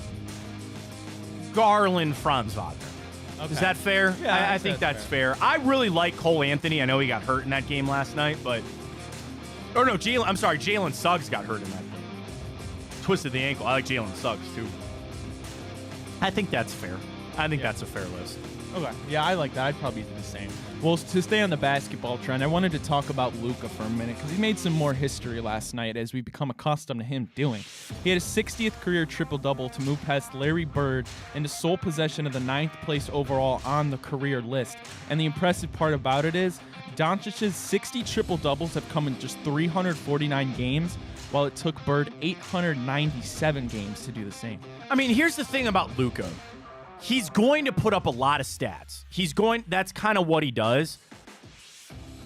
Garland, Franz Wagner. Okay. Is that fair? Yeah, I think that's fair. I really like Cole Anthony. I know he got hurt in that game last night, but... Oh, no, Jalen Suggs got hurt in that game. Twisted the ankle. I like Jalen Suggs, too. I think that's fair. I think that's a fair list. Okay. Yeah, I like that. I'd probably do the same. Well, to stay on the basketball trend, I wanted to talk about Luka for a minute because he made some more history last night as we become accustomed to him doing. He had his 60th career triple-double to move past Larry Bird into sole possession of the 9th place overall on the career list. And the impressive part about it is Doncic's 60 triple-doubles have come in just 349 games, while it took Bird 897 games to do the same. I mean, here's the thing about Luka. He's going to put up a lot of stats. That's kind of what he does.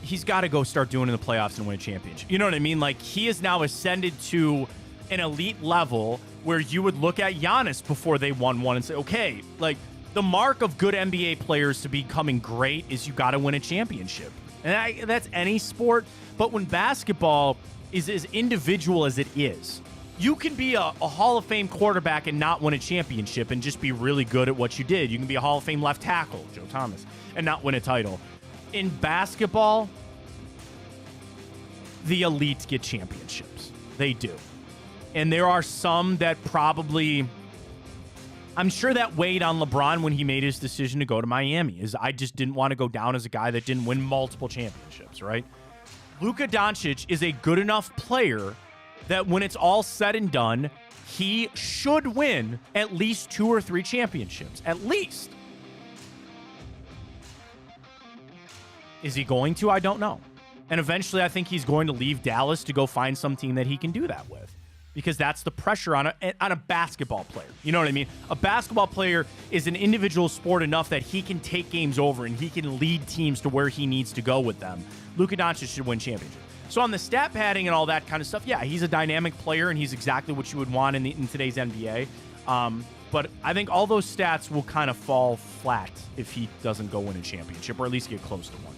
He's got to go start doing it in the playoffs and win a championship. You know what I mean? Like, he has now ascended to an elite level where you would look at Giannis before they won one and say, okay, like, the mark of good NBA players to becoming great is you got to win a championship. And that's any sport. But when basketball is as individual as it is, you can be a Hall of Fame quarterback and not win a championship and just be really good at what you did. You can be a Hall of Fame left tackle, Joe Thomas, and not win a title. In basketball, the elite get championships. They do. And there are some that probably, I'm sure that weighed on LeBron when he made his decision to go to Miami, is I just didn't want to go down as a guy that didn't win multiple championships, right? Luka Doncic is a good enough player that when it's all said and done, he should win at least 2 or 3 championships. At least. Is he going to? I don't know. And eventually I think he's going to leave Dallas to go find some team that he can do that with. Because that's the pressure on a basketball player. You know what I mean? A basketball player is an individual sport enough that he can take games over and he can lead teams to where he needs to go with them. Luka Doncic should win championships. So on the stat padding and all that kind of stuff, yeah, he's a dynamic player and he's exactly what you would want in today's NBA. But I think all those stats will kind of fall flat if he doesn't go win a championship, or at least get close to one.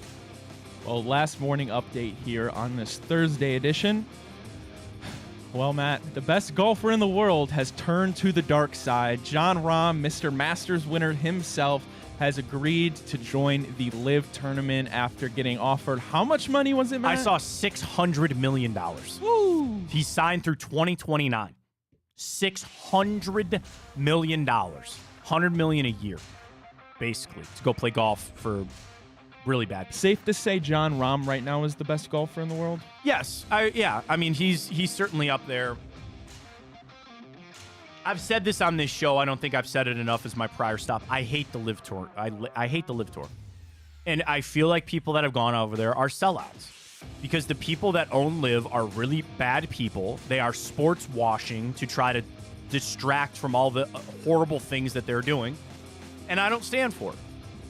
Well, last morning update here on this Thursday edition. Well, Matt, the best golfer in the world has turned to the dark side. Jon Rahm, Mr. Masters winner himself, has agreed to join the LIV tournament after getting offered. How much money was it, Matt? I saw $600 million. Woo! He signed through 2029. $600 million. $100 million a year, basically, to go play golf for really bad people. Safe to say Jon Rahm right now is the best golfer in the world? Yes. I mean, he's certainly up there. I've said this on this show. I don't think I've said it enough as my prior stop. I hate the LIV Tour. I hate the LIV Tour. And I feel like people that have gone over there are sellouts. Because the people that own LIV are really bad people. They are sports washing to try to distract from all the horrible things that they're doing. And I don't stand for it.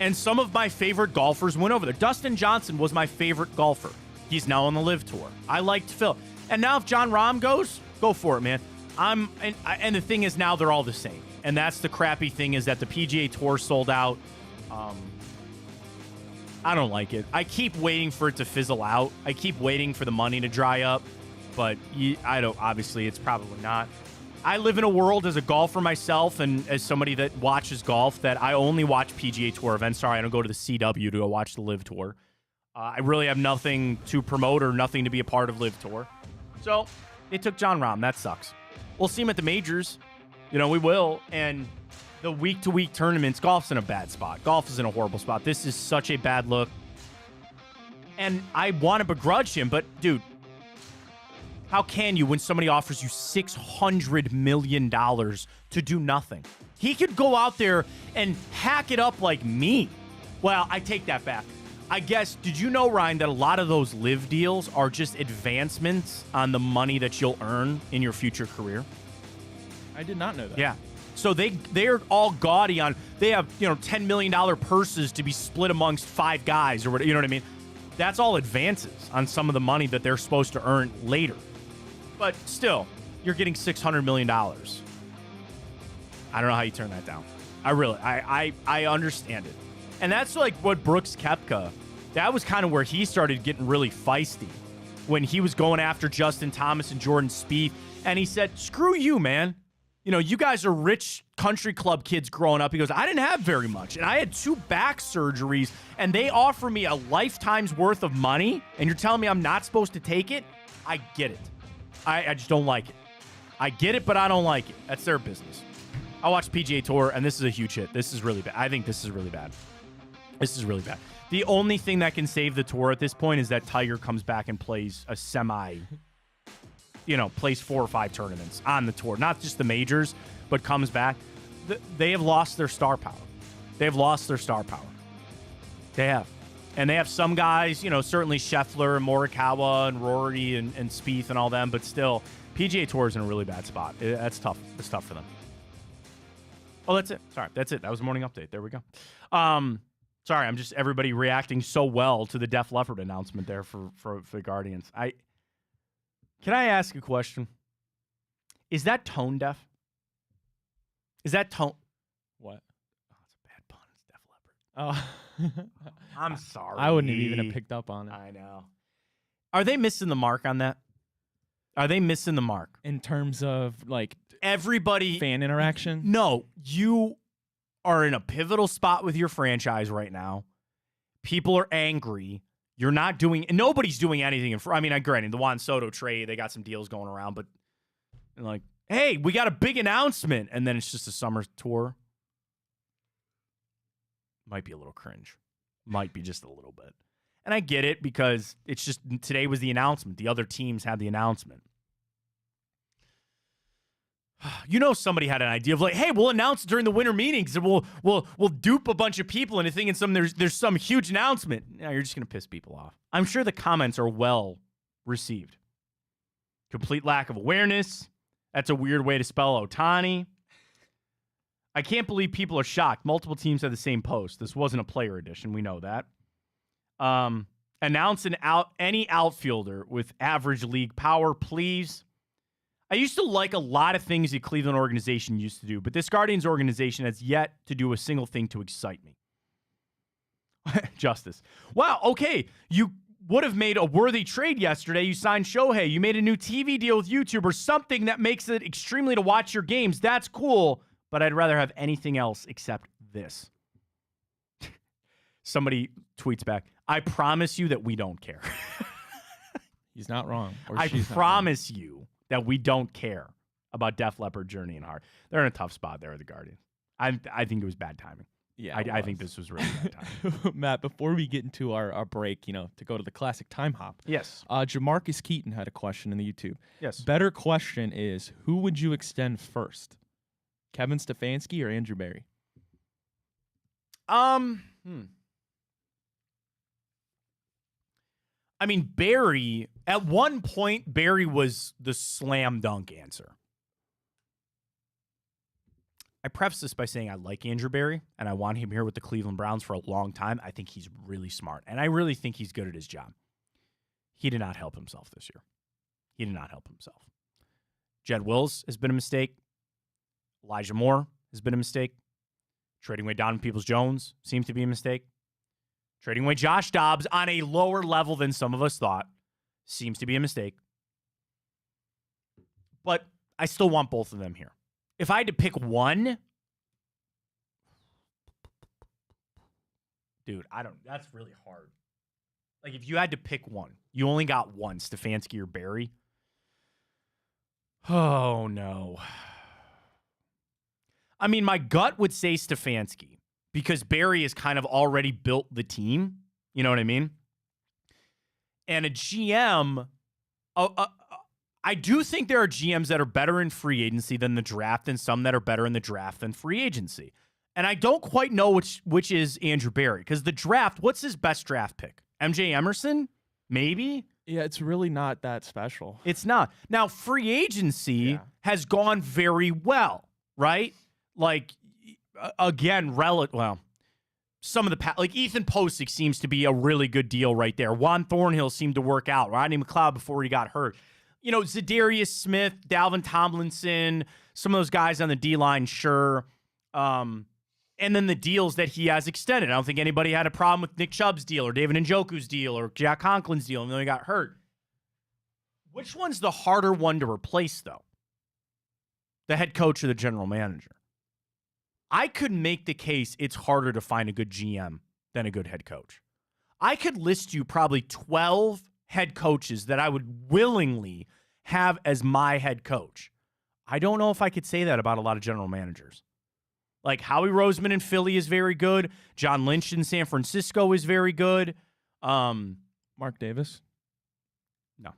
And some of my favorite golfers went over there. Dustin Johnson was my favorite golfer. He's now on the LIV Tour. I liked Phil. And now if Jon Rahm goes, go for it, man. And the thing is, now they're all the same. And that's the crappy thing, is that the PGA Tour sold out. I don't like it. I keep waiting for it to fizzle out. I keep waiting for the money to dry up. But I don't. Obviously, it's probably not. I live in a world as a golfer myself and as somebody that watches golf that I only watch PGA Tour events. Sorry, I don't go to the CW to go watch the LIV Tour. I really have nothing to promote or nothing to be a part of LIV Tour. So they took Jon Rahm. That sucks. We'll see him at the majors. You know, we will. And the week-to-week tournaments, golf's in a bad spot. Golf is in a horrible spot. This is such a bad look. And I want to begrudge him, but, dude, how can you when somebody offers you $600 million to do nothing? He could go out there and hack it up like me. Well, I take that back. I guess, did you know, Ryan, that a lot of those LIV deals are just advancements on the money that you'll earn in your future career? I did not know that. Yeah. So they're all gaudy on, they have, $10 million purses to be split amongst 5 guys or whatever, you know what I mean? That's all advances on some of the money that they're supposed to earn later. But still, you're getting $600 million. I don't know how you turn that down. I understand it. And that's like what Brooks Koepka, that was kind of where he started getting really feisty when he was going after Justin Thomas and Jordan Spieth. And he said, screw you, man. You guys are rich country club kids growing up. He goes, I didn't have very much. And I had 2 back surgeries, and they offer me a lifetime's worth of money, and you're telling me I'm not supposed to take it? I get it. I just don't like it. I get it, but I don't like it. That's their business. I watched PGA Tour, and this is a huge hit. This is really bad. I think this is really bad. This is really bad. The only thing that can save the tour at this point is that Tiger comes back and plays a plays 4 or 5 tournaments on the tour. Not just the majors, but comes back. They have lost their star power. They have lost their star power. They have. And they have some guys, certainly Scheffler and Morikawa and Rory and Spieth and all them, but still, PGA Tour is in a really bad spot. That's tough. It's tough for them. Oh, that's it. Sorry, that's it. That was a morning update. There we go. Sorry, I'm just everybody reacting so well to the Def Leppard announcement there for the Guardians. Can I ask a question? Is that tone deaf? Is that tone? What? Oh, it's a bad pun. It's Def Leppard. Oh, I'm sorry. I wouldn't even have picked up on it. I know. Are they missing the mark on that? Are they missing the mark? In terms of, like, everybody... fan interaction? No. You are in a pivotal spot with your franchise right now. People are angry. You're not doing, nobody's doing anything. I mean, granted, the Juan Soto trade, they got some deals going around, but like, hey, we got a big announcement, and then it's just a summer tour. Might be a little cringe. Might be just a little bit. And I get it because it's just, today was the announcement. The other teams had the announcement. You know, somebody had an idea of like, hey, we'll announce it during the winter meetings, and we'll dupe a bunch of people into thinking there's some huge announcement. Yeah, you're just gonna piss people off. I'm sure the comments are well received. Complete lack of awareness. That's a weird way to spell Ohtani. I can't believe people are shocked. Multiple teams had the same post. This wasn't a player edition. We know that. Announce any outfielder with average league power, please. I used to like a lot of things the Cleveland organization used to do, but this Guardians organization has yet to do a single thing to excite me. Justice. Wow, okay. You would have made a worthy trade yesterday. You signed Shohei. You made a new TV deal with YouTube or something that makes it extremely to watch your games. That's cool, but I'd rather have anything else except this. Somebody tweets back, I promise you that we don't care. He's not wrong. I promise you that we don't care about Def Leppard, Journey, and Heart. They're in a tough spot there, the Guardians. I think it was bad timing. Yeah, I think this was really bad timing. Matt, before we get into our break, to go to the classic time hop. Yes. Jamarcus Keaton had a question in the YouTube. Yes. Better question is, who would you extend first? Kevin Stefanski or Andrew Berry? I mean, Barry, at one point, Barry was the slam dunk answer. I preface this by saying I like Andrew Barry, and I want him here with the Cleveland Browns for a long time. I think he's really smart, and I really think he's good at his job. He did not help himself this year. He did not help himself. Jed Wills has been a mistake. Elijah Moore has been a mistake. Trading away Donovan Peoples-Jones seems to be a mistake. Trading away Josh Dobbs on a lower level than some of us thought seems to be a mistake. But I still want both of them here. If I had to pick one, dude, that's really hard. Like, if you had to pick one, you only got one, Stefanski or Barry. Oh, no. I mean, my gut would say Stefanski, because Barry has kind of already built the team. You know what I mean? And a GM, I do think there are GMs that are better in free agency than the draft, and some that are better in the draft than free agency. And I don't quite know which is Andrew Barry, because the draft, what's his best draft pick? MJ Emerson? Maybe? Yeah, it's really not that special. It's not. Now, free agency has gone very well, right? Like, again, some of the like Ethan Posick seems to be a really good deal right there. Juan Thornhill seemed to work out. Rodney McLeod before he got hurt. Zadarius Smith, Dalvin Tomlinson, some of those guys on the D-line, sure. And then the deals that he has extended. I don't think anybody had a problem with Nick Chubb's deal or David Njoku's deal or Jack Conklin's deal, and then he got hurt. Which one's the harder one to replace, though? The head coach or the general manager? I could make the case it's harder to find a good GM than a good head coach. I could list you probably 12 head coaches that I would willingly have as my head coach. I don't know if I could say that about a lot of general managers. Like Howie Roseman in Philly is very good. John Lynch in San Francisco is very good. Mark Davis? No.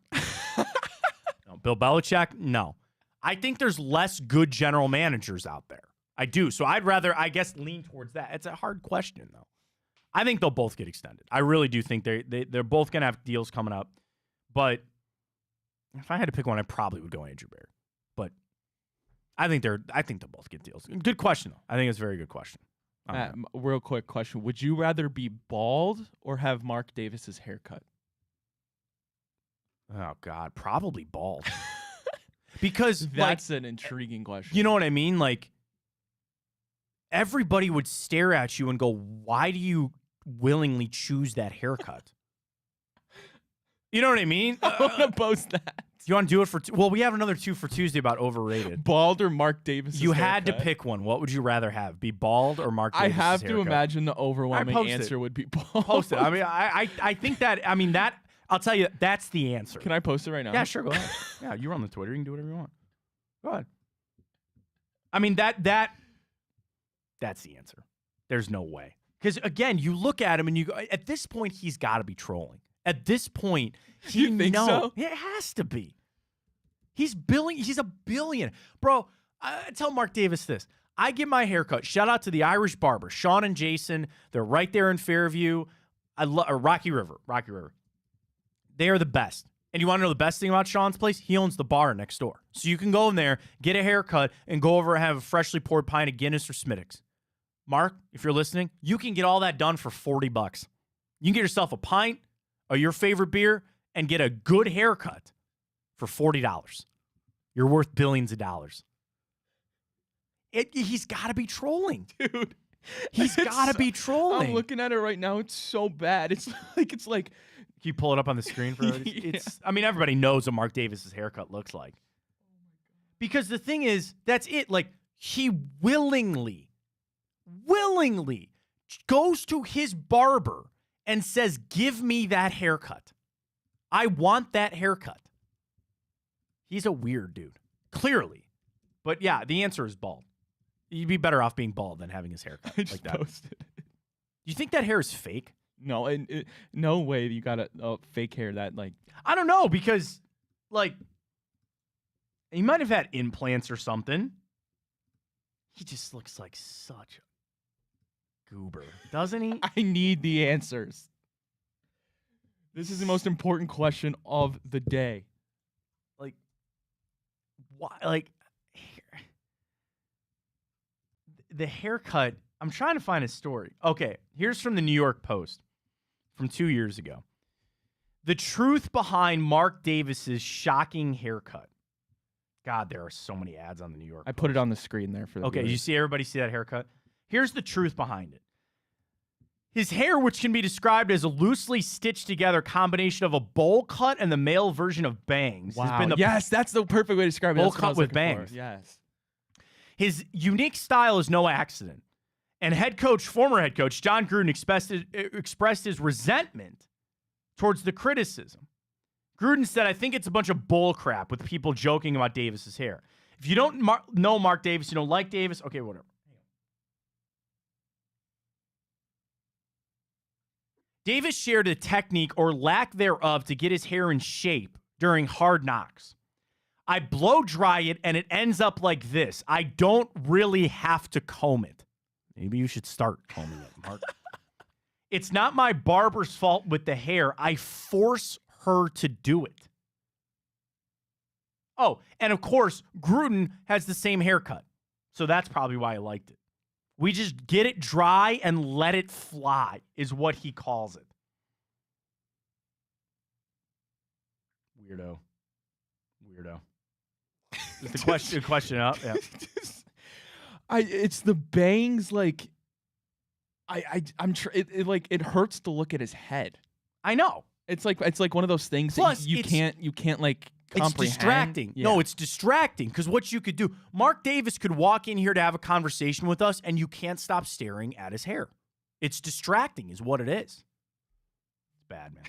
No. Bill Belichick? No. I think there's less good general managers out there. I do. So I'd rather, I guess, lean towards that. It's a hard question, though. I think they'll both get extended. I really do think they're both going to have deals coming up. But if I had to pick one, I probably would go Andrew Barry. But I think they'll both get deals. Good question, though. I think it's a very good question. Matt, real quick question. Would you rather be bald or have Mark Davis's haircut? Oh, God. Probably bald. Because that's an intriguing question. You know what I mean? Like, everybody would stare at you and go, why do you willingly choose that haircut? You know what I mean? I want to post that. you want to do it for? Well, we have another 2 for Tuesday about overrated. Bald or Mark Davis? You had to pick one. What would you rather have? Be bald or Mark Davis? I have to haircut? imagine the overwhelming answer would be bald. Post it. I mean, I think that. I mean that. I'll tell you, that's the answer. Can I post it right now? Yeah, sure. Go ahead. Yeah, you run the Twitter. You can do whatever you want. Go ahead. I mean that's the answer. There's no way. Because again, you look at him and you go, at this point, he's got to be trolling. At this point, you think so? It has to be. He's a billion. Bro, I tell Mark Davis this. I get my haircut. Shout out to the Irish barber, Sean and Jason. They're right there in Fairview. Rocky River. They are the best. And you want to know the best thing about Sean's place? He owns the bar next door. So you can go in there, get a haircut, and go over and have a freshly poured pint of Guinness or Smittix. Mark, if you're listening, you can get all that done for $40. You can get yourself a pint of your favorite beer and get a good haircut for $40. You're worth billions of dollars. He's got to be trolling. Dude. He's got to be trolling. I'm looking at it right now. It's so bad. It's like. Can you pull it up on the screen for everybody? Yeah. I mean, everybody knows what Mark Davis's haircut looks like. Because the thing is, that's it. Like, he willingly goes to his barber and says, give me that haircut. I want that haircut. He's a weird dude, clearly. But yeah, the answer is bald. You'd be better off being bald than having his haircut I just like that. posted. You think that hair is fake? No, no way you got a fake hair that like. I don't know, because like he might have had implants or something. He just looks like such a goober, doesn't he? I need the answers. This is the most important question of the day. Like, why? Like, the haircut. I'm trying to find a story. Okay, here's from the New York Post from 2 years ago. The truth behind Mark Davis's shocking haircut. God, there are so many ads on the New York Post. I put it on the screen there for the Okay, viewers. you see everybody see that haircut? Here's the truth behind it. His hair, which can be described as a loosely stitched together combination of a bowl cut and the male version of bangs. Wow. Has been the Yes, that's the perfect way to describe it. bowl That's what I cut was with looking for. bangs. Yes. His unique style is no accident. And former head coach, John Gruden expressed his resentment towards the criticism. Gruden said, I think it's a bunch of bull crap with people joking about Davis's hair. If you don't know Mark Davis, you don't like Davis, okay, whatever. Davis shared a technique or lack thereof to get his hair in shape during Hard Knocks. I blow dry it and it ends up like this. I don't really have to comb it. Maybe you should start combing it, Mark. It's not my barber's fault with the hair. I force her to do it. Oh, and of course, Gruden has the same haircut. So that's probably why I liked it. We just get it dry and let it fly, is what he calls it. Weirdo. Is the question up? Yeah. It's the bangs. Like, it hurts to look at his head. I know. It's like one of those things. Plus, that you can't like comprehend. It's distracting. Yeah. No, it's distracting because what you could do, Mark Davis could walk in here to have a conversation with us, and you can't stop staring at his hair. It's distracting, is what it is. It's bad, man.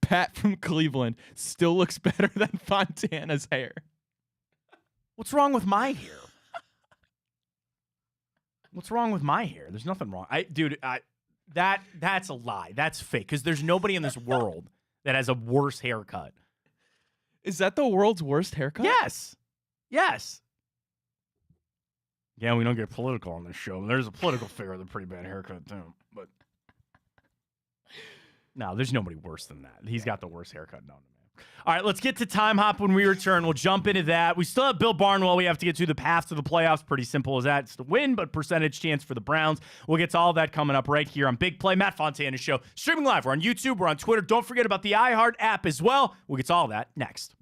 Pat from Cleveland still looks better than Fontana's hair. What's wrong with my hair? What's wrong with my hair? There's nothing wrong. That's a lie. That's fake because there's nobody in this world that has a worse haircut. Is that the world's worst haircut? Yes. Yeah, we don't get political on this show. There's a political figure with a pretty bad haircut too, but no, there's nobody worse than that. He's got the worst haircut known to man. All right, let's get to Time Hop when we return. We'll jump into that. We still have Bill Barnwell. We have to get to the path to the playoffs. Pretty simple as that. It's the win, but percentage chance for the Browns. We'll get to all that coming up right here on Big Play. Matt Fontana Show. Streaming live. We're on YouTube. We're on Twitter. Don't forget about the iHeart app as well. We'll get to all that next.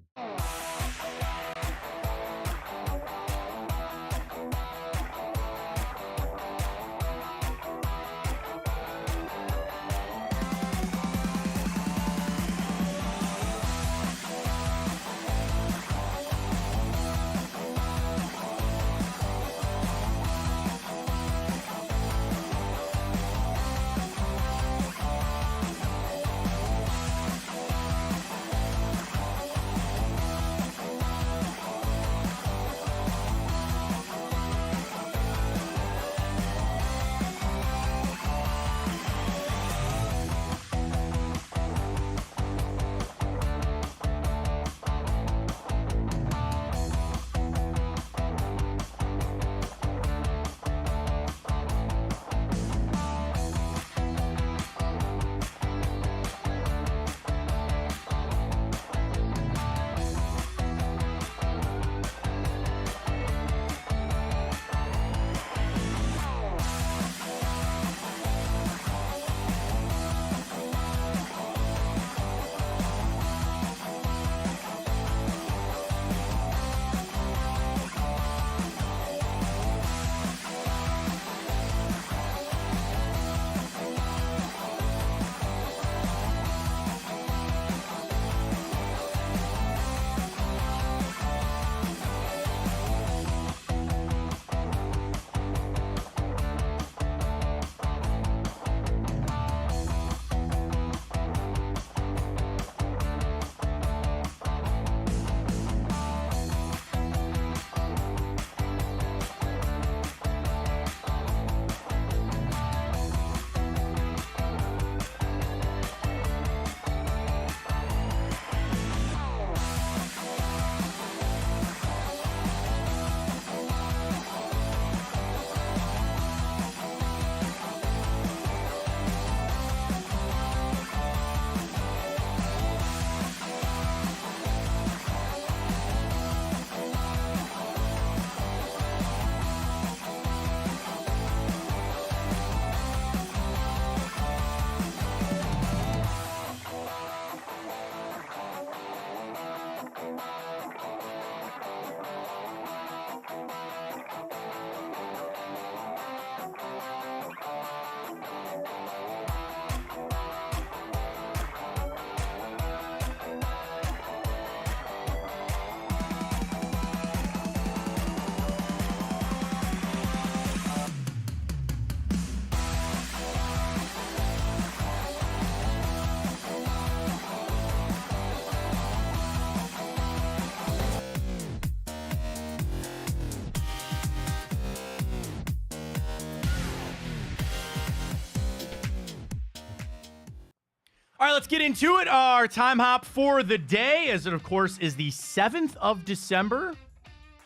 All right, let's get into it. Our time hop for the day, as it, of course, is the 7th of December.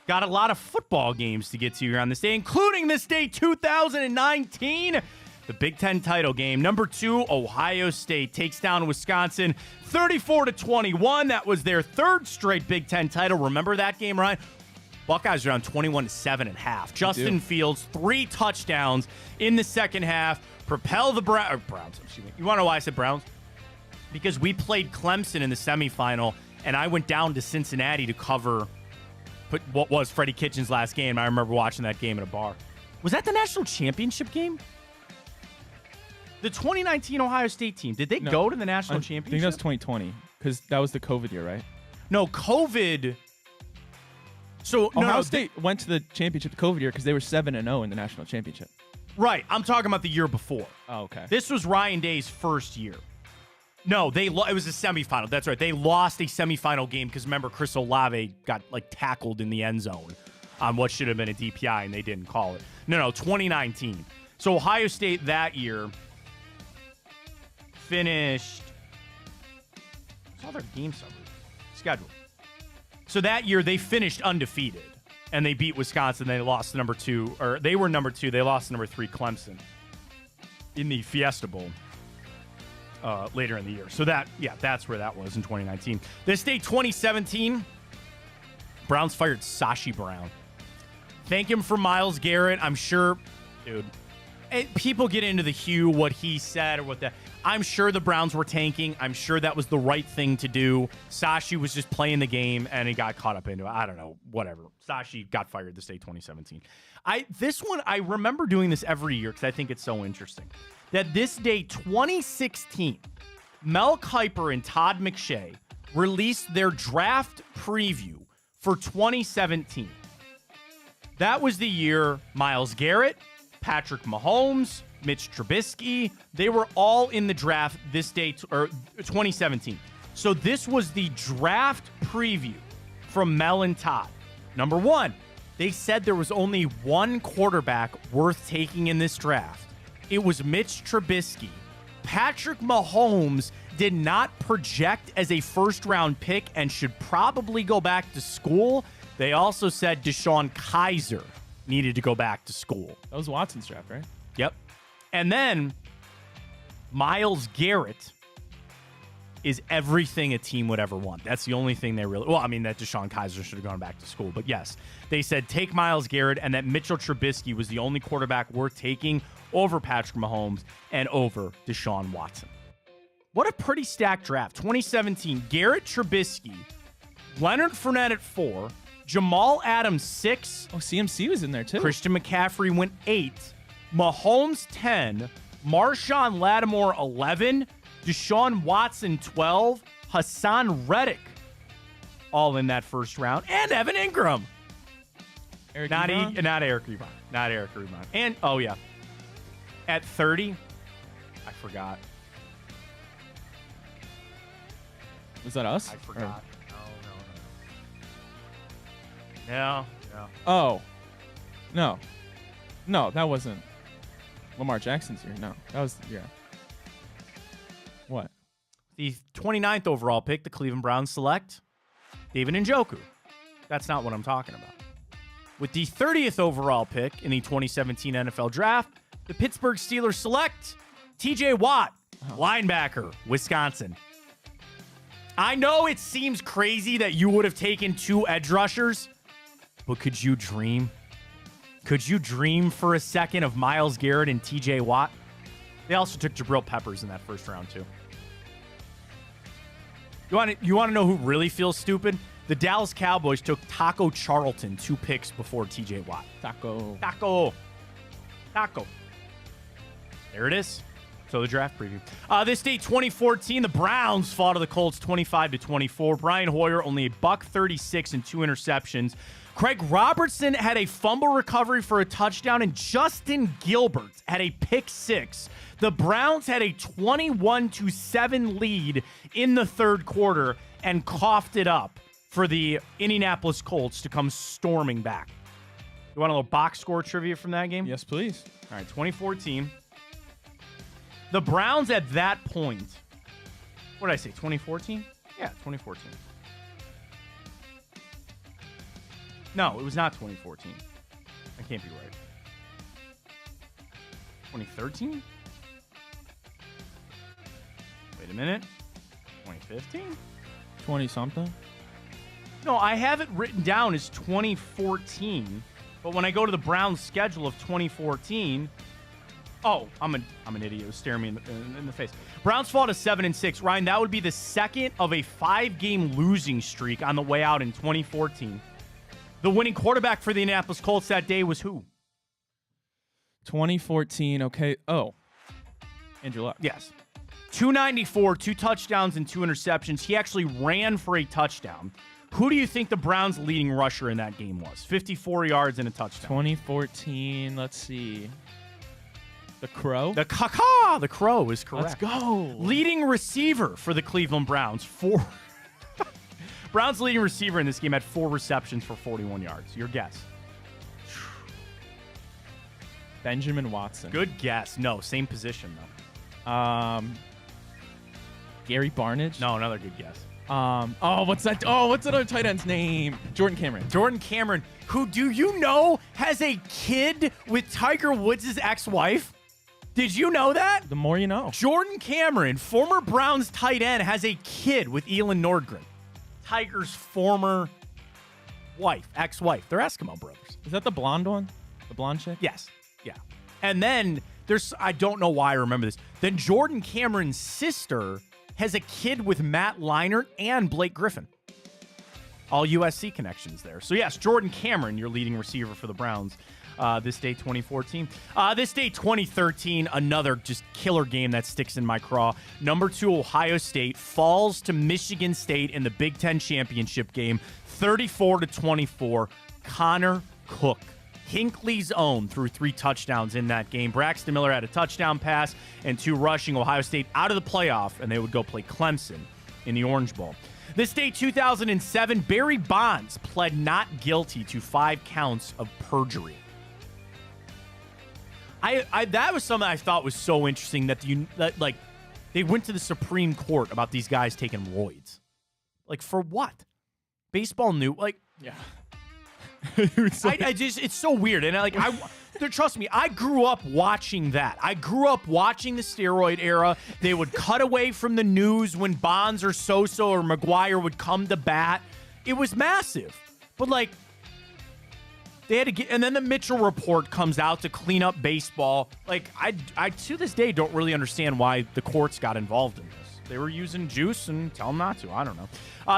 Got a lot of football games to get to here on this day, including this day 2019. The Big Ten title game. Number 2, Ohio State takes down Wisconsin 34-21. That was their 3rd straight Big Ten title. Remember that game, Ryan? Buckeyes are on 21-7 at half. Justin Fields, 3 touchdowns in the second half. Propel the Browns. Excuse me. You want to know why I said Browns? Because we played Clemson in the semifinal, and I went down to Cincinnati to cover what was Freddie Kitchens' last game. I remember watching that game at a bar. Was that the national championship game? The 2019 Ohio State team, did they go to the national championship? I think that was 2020, because that was the COVID year, right? No, COVID. So Ohio State went to the championship the COVID year because they were 7-0 in the national championship. Right. I'm talking about the year before. Oh, okay. This was Ryan Day's first year. No, it was a semifinal. That's right. They lost a semifinal game because remember Chris Olave got tackled in the end zone on what should have been a DPI and they didn't call it. No, 2019. So Ohio State that year finished. What's all their game schedule? So that year they finished undefeated and they beat Wisconsin. They lost to number 2, or they were number 2. They lost to number 3 Clemson in the Fiesta Bowl. Later in the year. So that's where that was in 2019. This day, 2017, Browns fired Sashi Brown. Thank him for Myles Garrett. I'm sure, dude, people get into what he said or what that. I'm sure the Browns were tanking. I'm sure that was the right thing to do. Sashi was just playing the game and he got caught up into it. I don't know, whatever. Sashi got fired this day, 2017. This one, I remember doing this every year because I think it's so interesting. That this day, 2016, Mel Kiper and Todd McShay released their draft preview for 2017. That was the year Myles Garrett, Patrick Mahomes, Mitch Trubisky, they were all in the draft this day, or 2017. So this was the draft preview from Mel and Todd. Number 1, they said there was only one quarterback worth taking in this draft. It was Mitch Trubisky. Patrick Mahomes did not project as a first-round pick and should probably go back to school. They also said Deshaun Kaiser needed to go back to school. That was Watson's draft, right? Yep. And then Myles Garrett is everything a team would ever want. That's the only thing they really... Well, I mean, that Deshaun Kaiser should have gone back to school. But yes, they said take Myles Garrett and that Mitchell Trubisky was the only quarterback worth taking over Patrick Mahomes and over Deshaun Watson. What a pretty stacked draft. 2017, Garrett, Trubisky, Leonard Fournette at 4, Jamal Adams 6. Oh, CMC was in there too. Christian McCaffrey went 8, Mahomes 10, Marshawn Lattimore 11, Deshaun Watson 12, Hassan Reddick all in that first round, and Evan Ingram. Not Eric Ebron. And, oh yeah, at 30, I forgot. Was that us? I forgot. No. Oh. No, that wasn't Lamar Jackson's year. No, that was, yeah. What? The 29th overall pick, the Cleveland Browns select David Njoku. That's not what I'm talking about. With the 30th overall pick in the 2017 NFL Draft, the Pittsburgh Steelers select T.J. Watt, linebacker, Wisconsin. I know it seems crazy that you would have taken 2 edge rushers, but could you dream? Could you dream for a second of Myles Garrett and T.J. Watt? They also took Jabril Peppers in that first round, too. You want to know who really feels stupid? The Dallas Cowboys took Taco Charlton 2 picks before T.J. Watt. Taco. There it is. So the draft preview. This day, 2014, the Browns fall to the Colts 25-24. Brian Hoyer only a $136 and 2 interceptions. Craig Robertson had a fumble recovery for a touchdown, and Justin Gilbert had a pick 6. The Browns had a 21-7 lead in the third quarter and coughed it up for the Indianapolis Colts to come storming back. You want a little box score trivia from that game? Yes, please. All right, 2014. The Browns at that point What did I say? 2014? Yeah, 2014. No, it was not 2014. I can't be right. 2013? Wait a minute. 2015? 20-something? No, I have it written down as 2014, but when I go to the Browns schedule of 2014, I'm an idiot. It was staring me in the face. Browns fall to 7-6. Ryan, that would be the second of a 5-game losing streak on the way out in 2014. The winning quarterback for the Indianapolis Colts that day was who? 2014. Okay. Oh, Andrew Luck. Yes. 294, 2 touchdowns and 2 interceptions. He actually ran for a touchdown. Who do you think the Browns' leading rusher in that game was? 54 yards and a touchdown. 2014. Let's see. The Crow? The Crow is correct. Let's go. Leading receiver for the Cleveland Browns. Browns' leading receiver in this game had 4 receptions for 41 yards. Your guess. Benjamin Watson. Good guess. No, same position, though. Gary Barnidge? No, another good guess. What's that? Oh, what's that other tight end's name? Jordan Cameron. Jordan Cameron, who do you know has a kid with Tiger Woods' ex-wife? Did you know that? The more you know. Jordan Cameron, former Browns tight end, has a kid with Elin Nordgren, Tiger's former wife, ex-wife. They're Eskimo brothers. Is that the blonde one? The blonde chick? Yes. Yeah. And then I don't know why I remember this. Then Jordan Cameron's sister has a kid with Matt Leinart and Blake Griffin. All USC connections there. So, yes, Jordan Cameron, your leading receiver for the Browns this day 2014. This day 2013, another just killer game that sticks in my craw. Number 2, Ohio State falls to Michigan State in the Big Ten championship game, 34-24. Connor Cook, Hinckley's own, threw 3 touchdowns in that game. Braxton Miller had a touchdown pass and 2 rushing. Ohio State out of the playoff, and they would go play Clemson in the Orange Bowl. This day, 2007, Barry Bonds pled not guilty to 5 counts of perjury. That was something I thought was so interesting that they went to the Supreme Court about these guys taking roids. Like, for what? Baseball knew, Yeah. It's so weird. And trust me, I grew up watching that. I grew up watching the steroid era. They would cut away from the news when Bonds or Sosa or McGuire would come to bat. It was massive. But they had to get, and then the Mitchell report comes out to clean up baseball. I to this day don't really understand why the courts got involved in this. They were using juice and tell them not to. I don't know.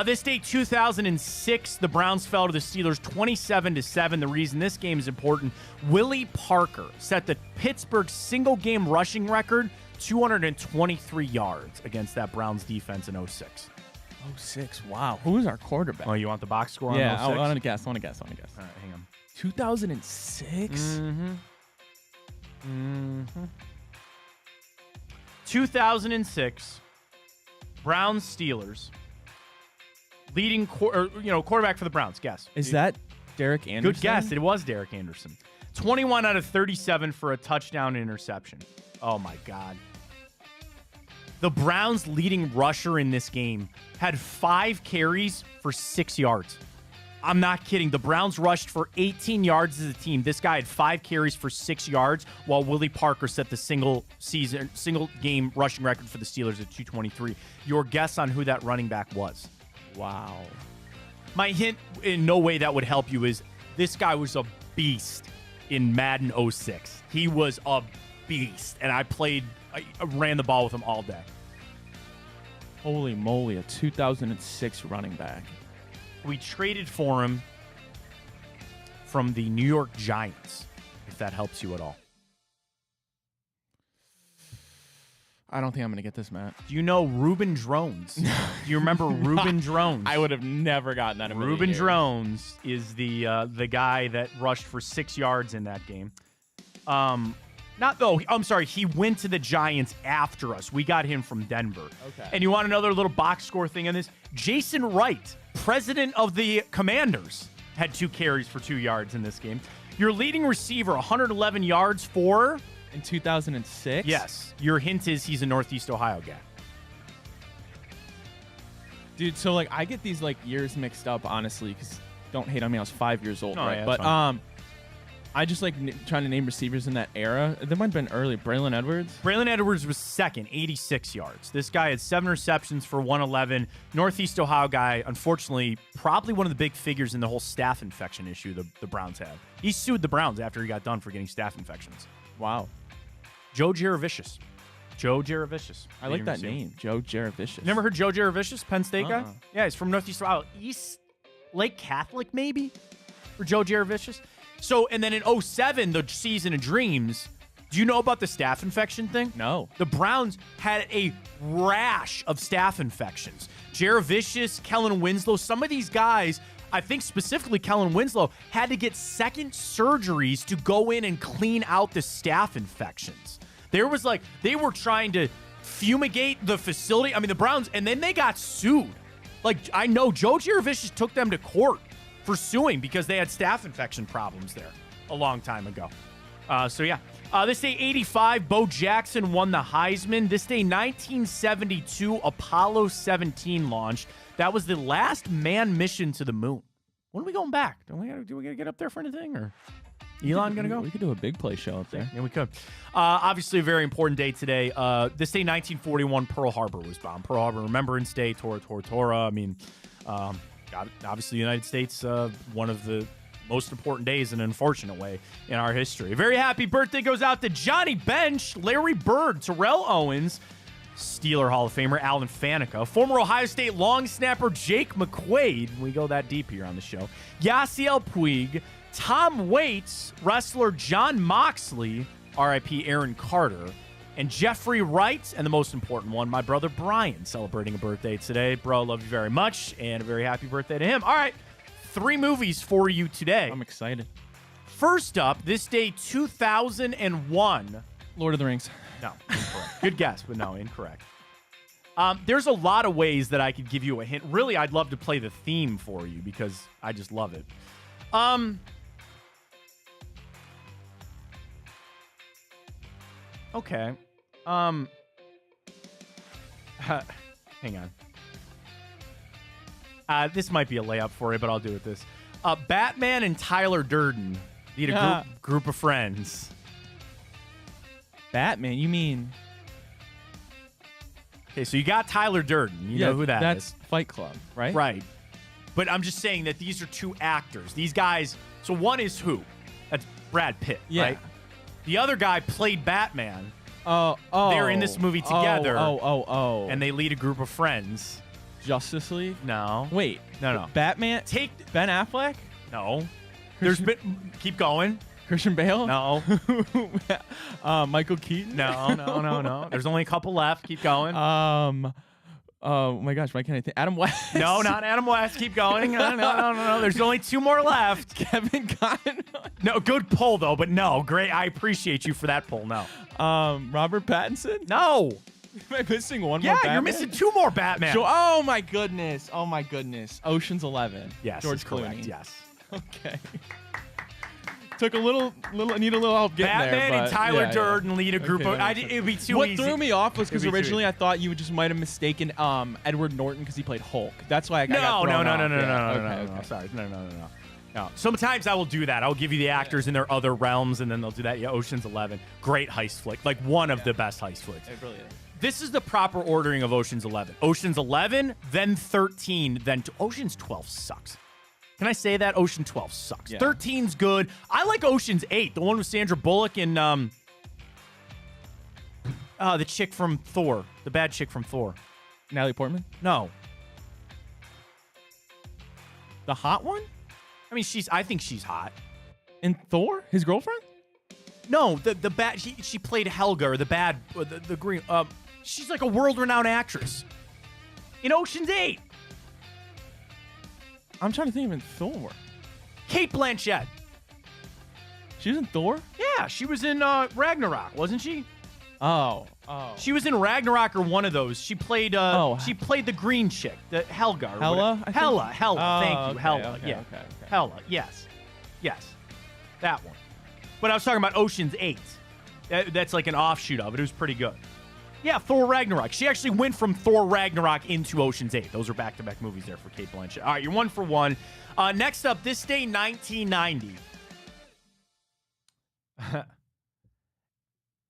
This day, 2006, the Browns fell to the Steelers 27-7. The reason this game is important, Willie Parker set the Pittsburgh single-game rushing record, 223 yards against that Browns defense in 06. 06, wow. Who was our quarterback? Oh, you want the box score on 06? Yeah, I want to guess. All right, hang on. 2006? Mm-hmm. 2006, Browns Steelers. Leading quarterback for the Browns. Guess. Is that Derek Anderson? Good guess. It was Derek Anderson. 21 out of 37 for a touchdown and interception. Oh, my God. The Browns' leading rusher in this game had 5 carries for 6 yards. I'm not kidding. The Browns rushed for 18 yards as a team. This guy had 5 carries for 6 yards, while Willie Parker set the single game rushing record for the Steelers at 223. Your guess on who that running back was? Wow. My hint, in no way that would help you, is this guy was a beast in Madden 06. He was a beast, and I ran the ball with him all day. Holy moly, a 2006 running back. We traded for him from the New York Giants, if that helps you at all. I don't think I'm going to get this, Matt. Do you know Reuben Drones? Do you remember Reuben Drones? I would have never gotten that in a million Reuben years. Drones is the guy that rushed for 6 yards in that game. I'm sorry. He went to the Giants after us. We got him from Denver. Okay. And you want another little box score thing on this? Jason Wright, president of the Commanders, had 2 carries for 2 yards in this game. Your leading receiver, 111 yards for... In 2006? Yes. Your hint is he's a Northeast Ohio guy. Dude, so like I get these like years mixed up, honestly, because don't hate on me, I was 5 years old, Oh, right? yeah, But that's fine. I just like trying to name receivers in that era. There might have been early. Braylon Edwards. Braylon Edwards was second, 86 yards. This guy had 7 receptions for 111. Northeast Ohio guy, unfortunately, probably one of the big figures in the whole staph infection issue the Browns have. He sued the Browns after he got done for getting staph infections. Wow. Joe Jaravicious. Joe Jaravicious. I like that name, Joe Jaravicious. Never heard Joe Jaravicious, Penn State guy? Uh-uh. Yeah, he's from Northeast Ohio. East Lake Catholic, maybe? For Joe Jaravicious? So, and then in 07, the season of dreams, do you know about the staph infection thing? No. The Browns had a rash of staph infections. Jaravicious, Kellen Winslow, some of these guys, I think specifically Kellen Winslow, had to get second surgeries to go in and clean out the staph infections. There was like, they were trying to fumigate the facility. I mean, the Browns, and then they got sued. Like, I know Joe Jaravicious took them to court for suing because they had staph infection problems there a long time ago. So, yeah. This day, 85, Bo Jackson won the Heisman. This day, 1972, Apollo 17 launched. That was the last manned mission to the moon. When are we going back? Do we gotta get up there for anything? Or Elon going to go? We could do a big play show up there. Yeah, we could. Obviously, a very important day today. This day, 1941, Pearl Harbor was bombed. Pearl Harbor Remembrance Day, Tora. I mean, obviously, the United States, one of the most important days in an unfortunate way in our history. A very happy birthday goes out to Johnny Bench, Larry Bird, Terrell Owens, Steeler Hall of Famer Alan Faneca, former Ohio State long snapper Jake McQuaid. We go that deep here on the show. Yasiel Puig, Tom Waits, wrestler John Moxley, R.I.P. Aaron Carter, and Jeffrey Wright, and the most important one, my brother Brian, celebrating a birthday today. Bro, love you very much, and a very happy birthday to him. All right, 3 movies for you today. I'm excited. First up, this day, 2001. Lord of the Rings. No, incorrect. Good guess, but no, incorrect. There's a lot of ways that I could give you a hint. Really, I'd love to play the theme for you because I just love it. Okay. Hang on. This might be a layup for you, but I'll do it this. Batman and Tyler Durden need a group of friends. Batman, you mean? Okay, so you got Tyler Durden. You know who that's is. Fight Club, right? Right. But I'm just saying that these are 2 actors. These guys, so one is who? That's Brad Pitt, right? The other guy played Batman. Oh. They're in this movie together. Oh. And they lead a group of friends. Justice League? No. Wait. No. Batman? Take Ben Affleck? No. There's been. Keep going. Christian Bale? No. Michael Keaton? No. There's only a couple left. Keep going. Oh my gosh, why can't I think? Adam West? No, not Adam West. Keep going. No. There's only 2 more left. Kevin Conroy? No, good pull though, but no. Great. I appreciate you for that pull. No. Robert Pattinson? No. Am I missing one more Yeah, Batman? you're missing 2 more Batman. Oh my goodness. Ocean's 11. Yes, George correct. Clooney. Yes. Okay. Took a little. Need a little help getting Batman there. and but Tyler yeah. Durden lead a group Okay, of. It'd be too what easy. threw me off was because It'd be too originally easy. I thought you just might have mistaken Edward Norton because he played Hulk. That's why I got No. thrown off. No. Sorry. No. Sometimes I will do that. I'll give you the actors in their other realms, and then they'll do that. Yeah, Ocean's 11. Great heist flick. Like one of the best heist flicks. It really is. This is the proper ordering of Ocean's 11. Ocean's 11, then 13, then Ocean's 12 sucks. Can I say that? Ocean 12 sucks. Yeah. 13's good. I like Ocean's 8, the one with Sandra Bullock and the chick from Thor, the bad chick from Thor. Natalie Portman? No. The hot one? I mean, I think she's hot. In Thor? His girlfriend? No, the bad. She played Helga, or the bad, the green. She's like a world-renowned actress. In Ocean's 8. I'm trying to think of in Thor. Kate Blanchett. She was in Thor? Yeah, she was in Ragnarok, wasn't she? Oh. She was in Ragnarok or one of those. She played. She played the green chick, the Helga. Or Hela? whatever. Hela. Oh, Thank you, okay, Hela. okay, Yeah. okay. Hela. Yes. That one. But I was talking about Ocean's 8. That's like an offshoot of it. It was pretty good. Yeah, Thor Ragnarok. She actually went from Thor Ragnarok into Ocean's 8. Those are back-to-back movies there for Cate Blanchett. All right, you're 1 for 1. Next up, this day, 1990.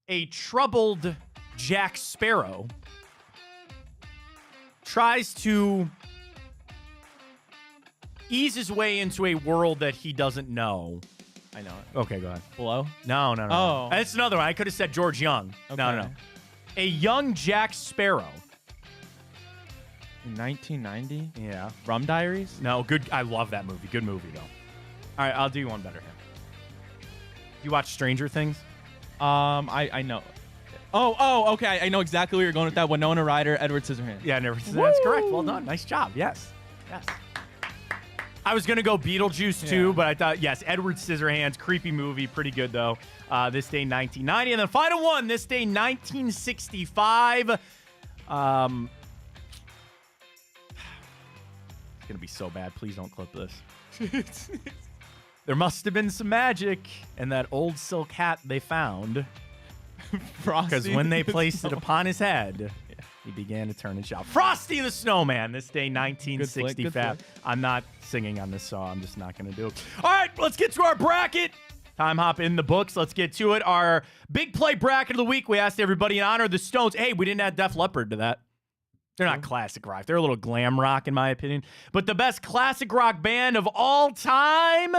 A troubled Jack Sparrow tries to ease his way into a world that he doesn't know. I know it. Okay, go ahead. Blow? No. Oh. That's another one. I could have said George Young. Okay. No. A young Jack Sparrow. In 1990? Yeah. Rum Diaries? No, good. I love that movie. Good movie, though. All right, I'll do you one better here. You watch Stranger Things? I know. Oh, okay. I know exactly where you're going with that. Winona Ryder, Edward Scissorhands. Yeah, that's correct. Well done. Nice job. Yes. I was going to go Beetlejuice, too, but I thought, yes, Edward Scissorhands, creepy movie, pretty good, though. This day, 1990. And then final one, this day, 1965. It's going to be so bad. Please don't clip this. There must have been some magic in that old silk hat they found. Frosty. Because when they placed it upon his head, he began to turn and shout, Frosty the Snowman, this day, 1965. Good flick. I'm not singing on this song. I'm just not going to do it. All right, let's get to our bracket. Time hop in the books. Let's get to it. Our big play bracket of the week. We asked everybody in honor of the Stones. Hey, we didn't add Def Leppard to that. They're not classic rock. They're a little glam rock, in my opinion. But the best classic rock band of all time...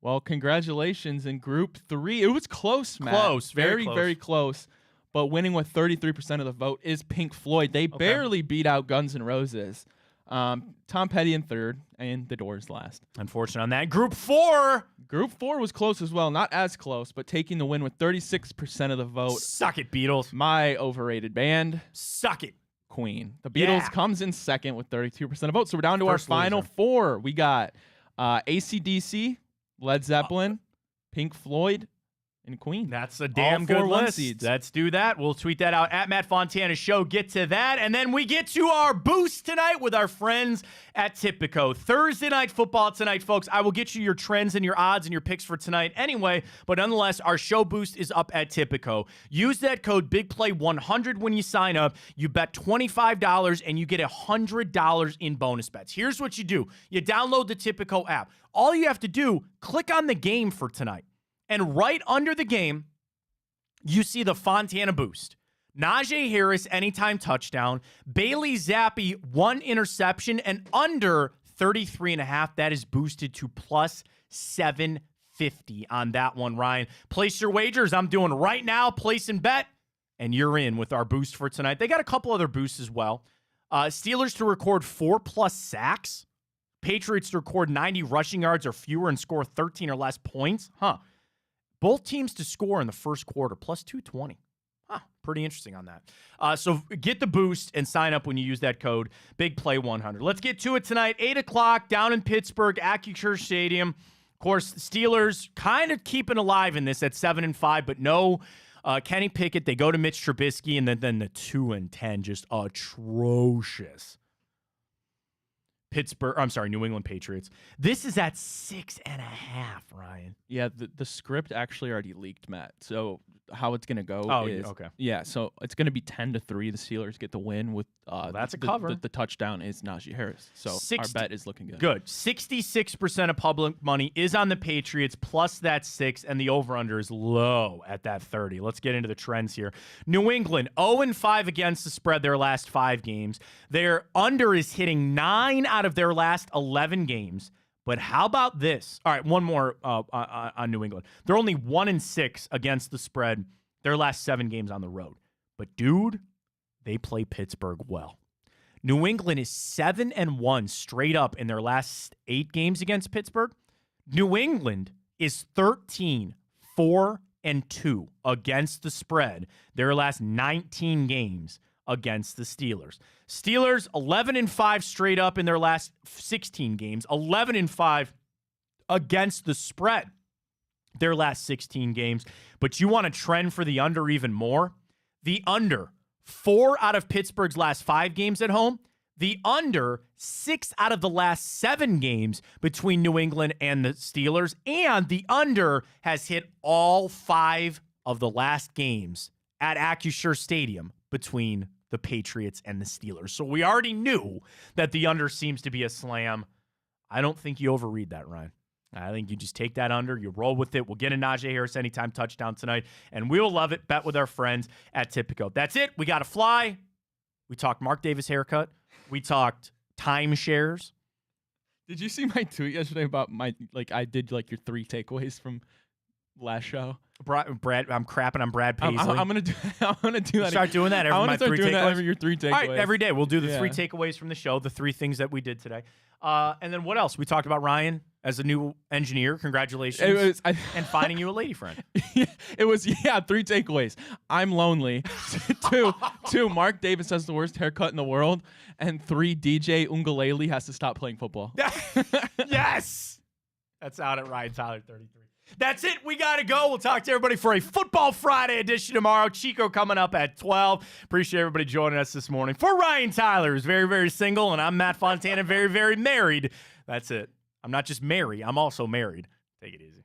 Well, congratulations in Group 3. It was close, Matt. Close, very close. Very close. But winning with 33% of the vote is Pink Floyd. They barely beat out Guns N' Roses. Tom Petty in third, and The Doors last. Unfortunate on that. Group 4. Group 4 was close as well. Not as close, but taking the win with 36% of the vote. Suck it, Beatles. My overrated band. Suck it. Queen. The Beatles comes in second with 32% of votes. So we're down to our final four. We got AC/DC, Led Zeppelin, Pink Floyd, and Queen. That's a damn good list. Seeds. Let's do that. We'll tweet that out at Matt Fontana Show. Get to that. And then we get to our boost tonight with our friends at Tipico. Thursday night football tonight, folks. I will get you your trends and your odds and your picks for tonight anyway. But nonetheless, our show boost is up at Tipico. Use that code BIGPLAY100 when you sign up. You bet $25 and you get $100 in bonus bets. Here's what you do. You download the Tipico app. All you have to do, click on the game for tonight. And right under the game, you see the Fontana boost. Najee Harris, anytime touchdown. Bailey Zappi, 1 interception. And under 33.5, that is boosted to plus 750 on that one, Ryan. Place your wagers. I'm doing right now. Place and bet. And you're in with our boost for tonight. They got a couple other boosts as well. Steelers to record 4+ sacks. Patriots to record 90 rushing yards or fewer and score 13 or less points. Both teams to score in the first quarter, plus 220. Pretty interesting on that. So get the boost and sign up when you use that code, BIGPLAY100. Let's get to it tonight. 8 o'clock down in Pittsburgh, AccuChurch Stadium. Of course, Steelers kind of keeping alive in this at 7-5, but no Kenny Pickett. They go to Mitch Trubisky, and then the 2-10, just atrocious. New England Patriots. This is at 6.5, Ryan. Yeah, the script actually already leaked, Matt. So how it's going to go is... okay. Yeah, so it's going to be 10-3. The Steelers get the win with... that's a cover. The touchdown is Najee Harris. So our bet is looking good. Good. 66% of public money is on the Patriots, plus that 6, and the over-under is low at that 30. Let's get into the trends here. New England, 0-5 against the spread their last 5 games. Their under is hitting 9 out of their last 11 games. But how about this? All right, one more on New England. They're only 1-6 against the spread their last 7 games on the road. But, dude, they play Pittsburgh well. New England is 7-1 straight up in their last 8 games against Pittsburgh. New England is 13-4-2 against the spread their last 19 games against the Steelers. Steelers 11-5 straight up in their last 16 games, 11-5 against the spread their last 16 games. But you want a trend for the under even more? The under 4 out of Pittsburgh's last 5 games at home. The under 6 out of the last 7 games between New England and the Steelers. And the under has hit all 5 of the last games at AccuSure Stadium between the Patriots and the Steelers. So we already knew that the under seems to be a slam. I don't think you overread that, Ryan. I think you just take that under, you roll with it. We'll get a Najee Harris anytime touchdown tonight, and we'll love it. Bet with our friends at Tipico. That's it. We got to fly. We talked Mark Davis haircut. We talked timeshares. Did you see my tweet yesterday about I did your 3 takeaways from last show? Brad, I'm crapping on Brad Paisley. I'm gonna do that. Start doing that every I my start 3 doing takeaways. that every your 3 takeaways. All right, every day we'll do the 3 takeaways from the show, the 3 things that we did today. And then what else? We talked about Ryan as a new engineer. Congratulations. And finding you a lady friend. It was 3 takeaways. I'm lonely. 2, Mark Davis has the worst haircut in the world. And 3, DJ Ungalele has to stop playing football. Yes! That's out at Ryan Tyler 33. That's it. We got to go. We'll talk to everybody for a Football Friday edition tomorrow. Chico coming up at 12. Appreciate everybody joining us this morning. For Ryan Tyler, who's very, very single, and I'm Matt Fontana, very, very married. That's it. I'm not just married. I'm also married. Take it easy.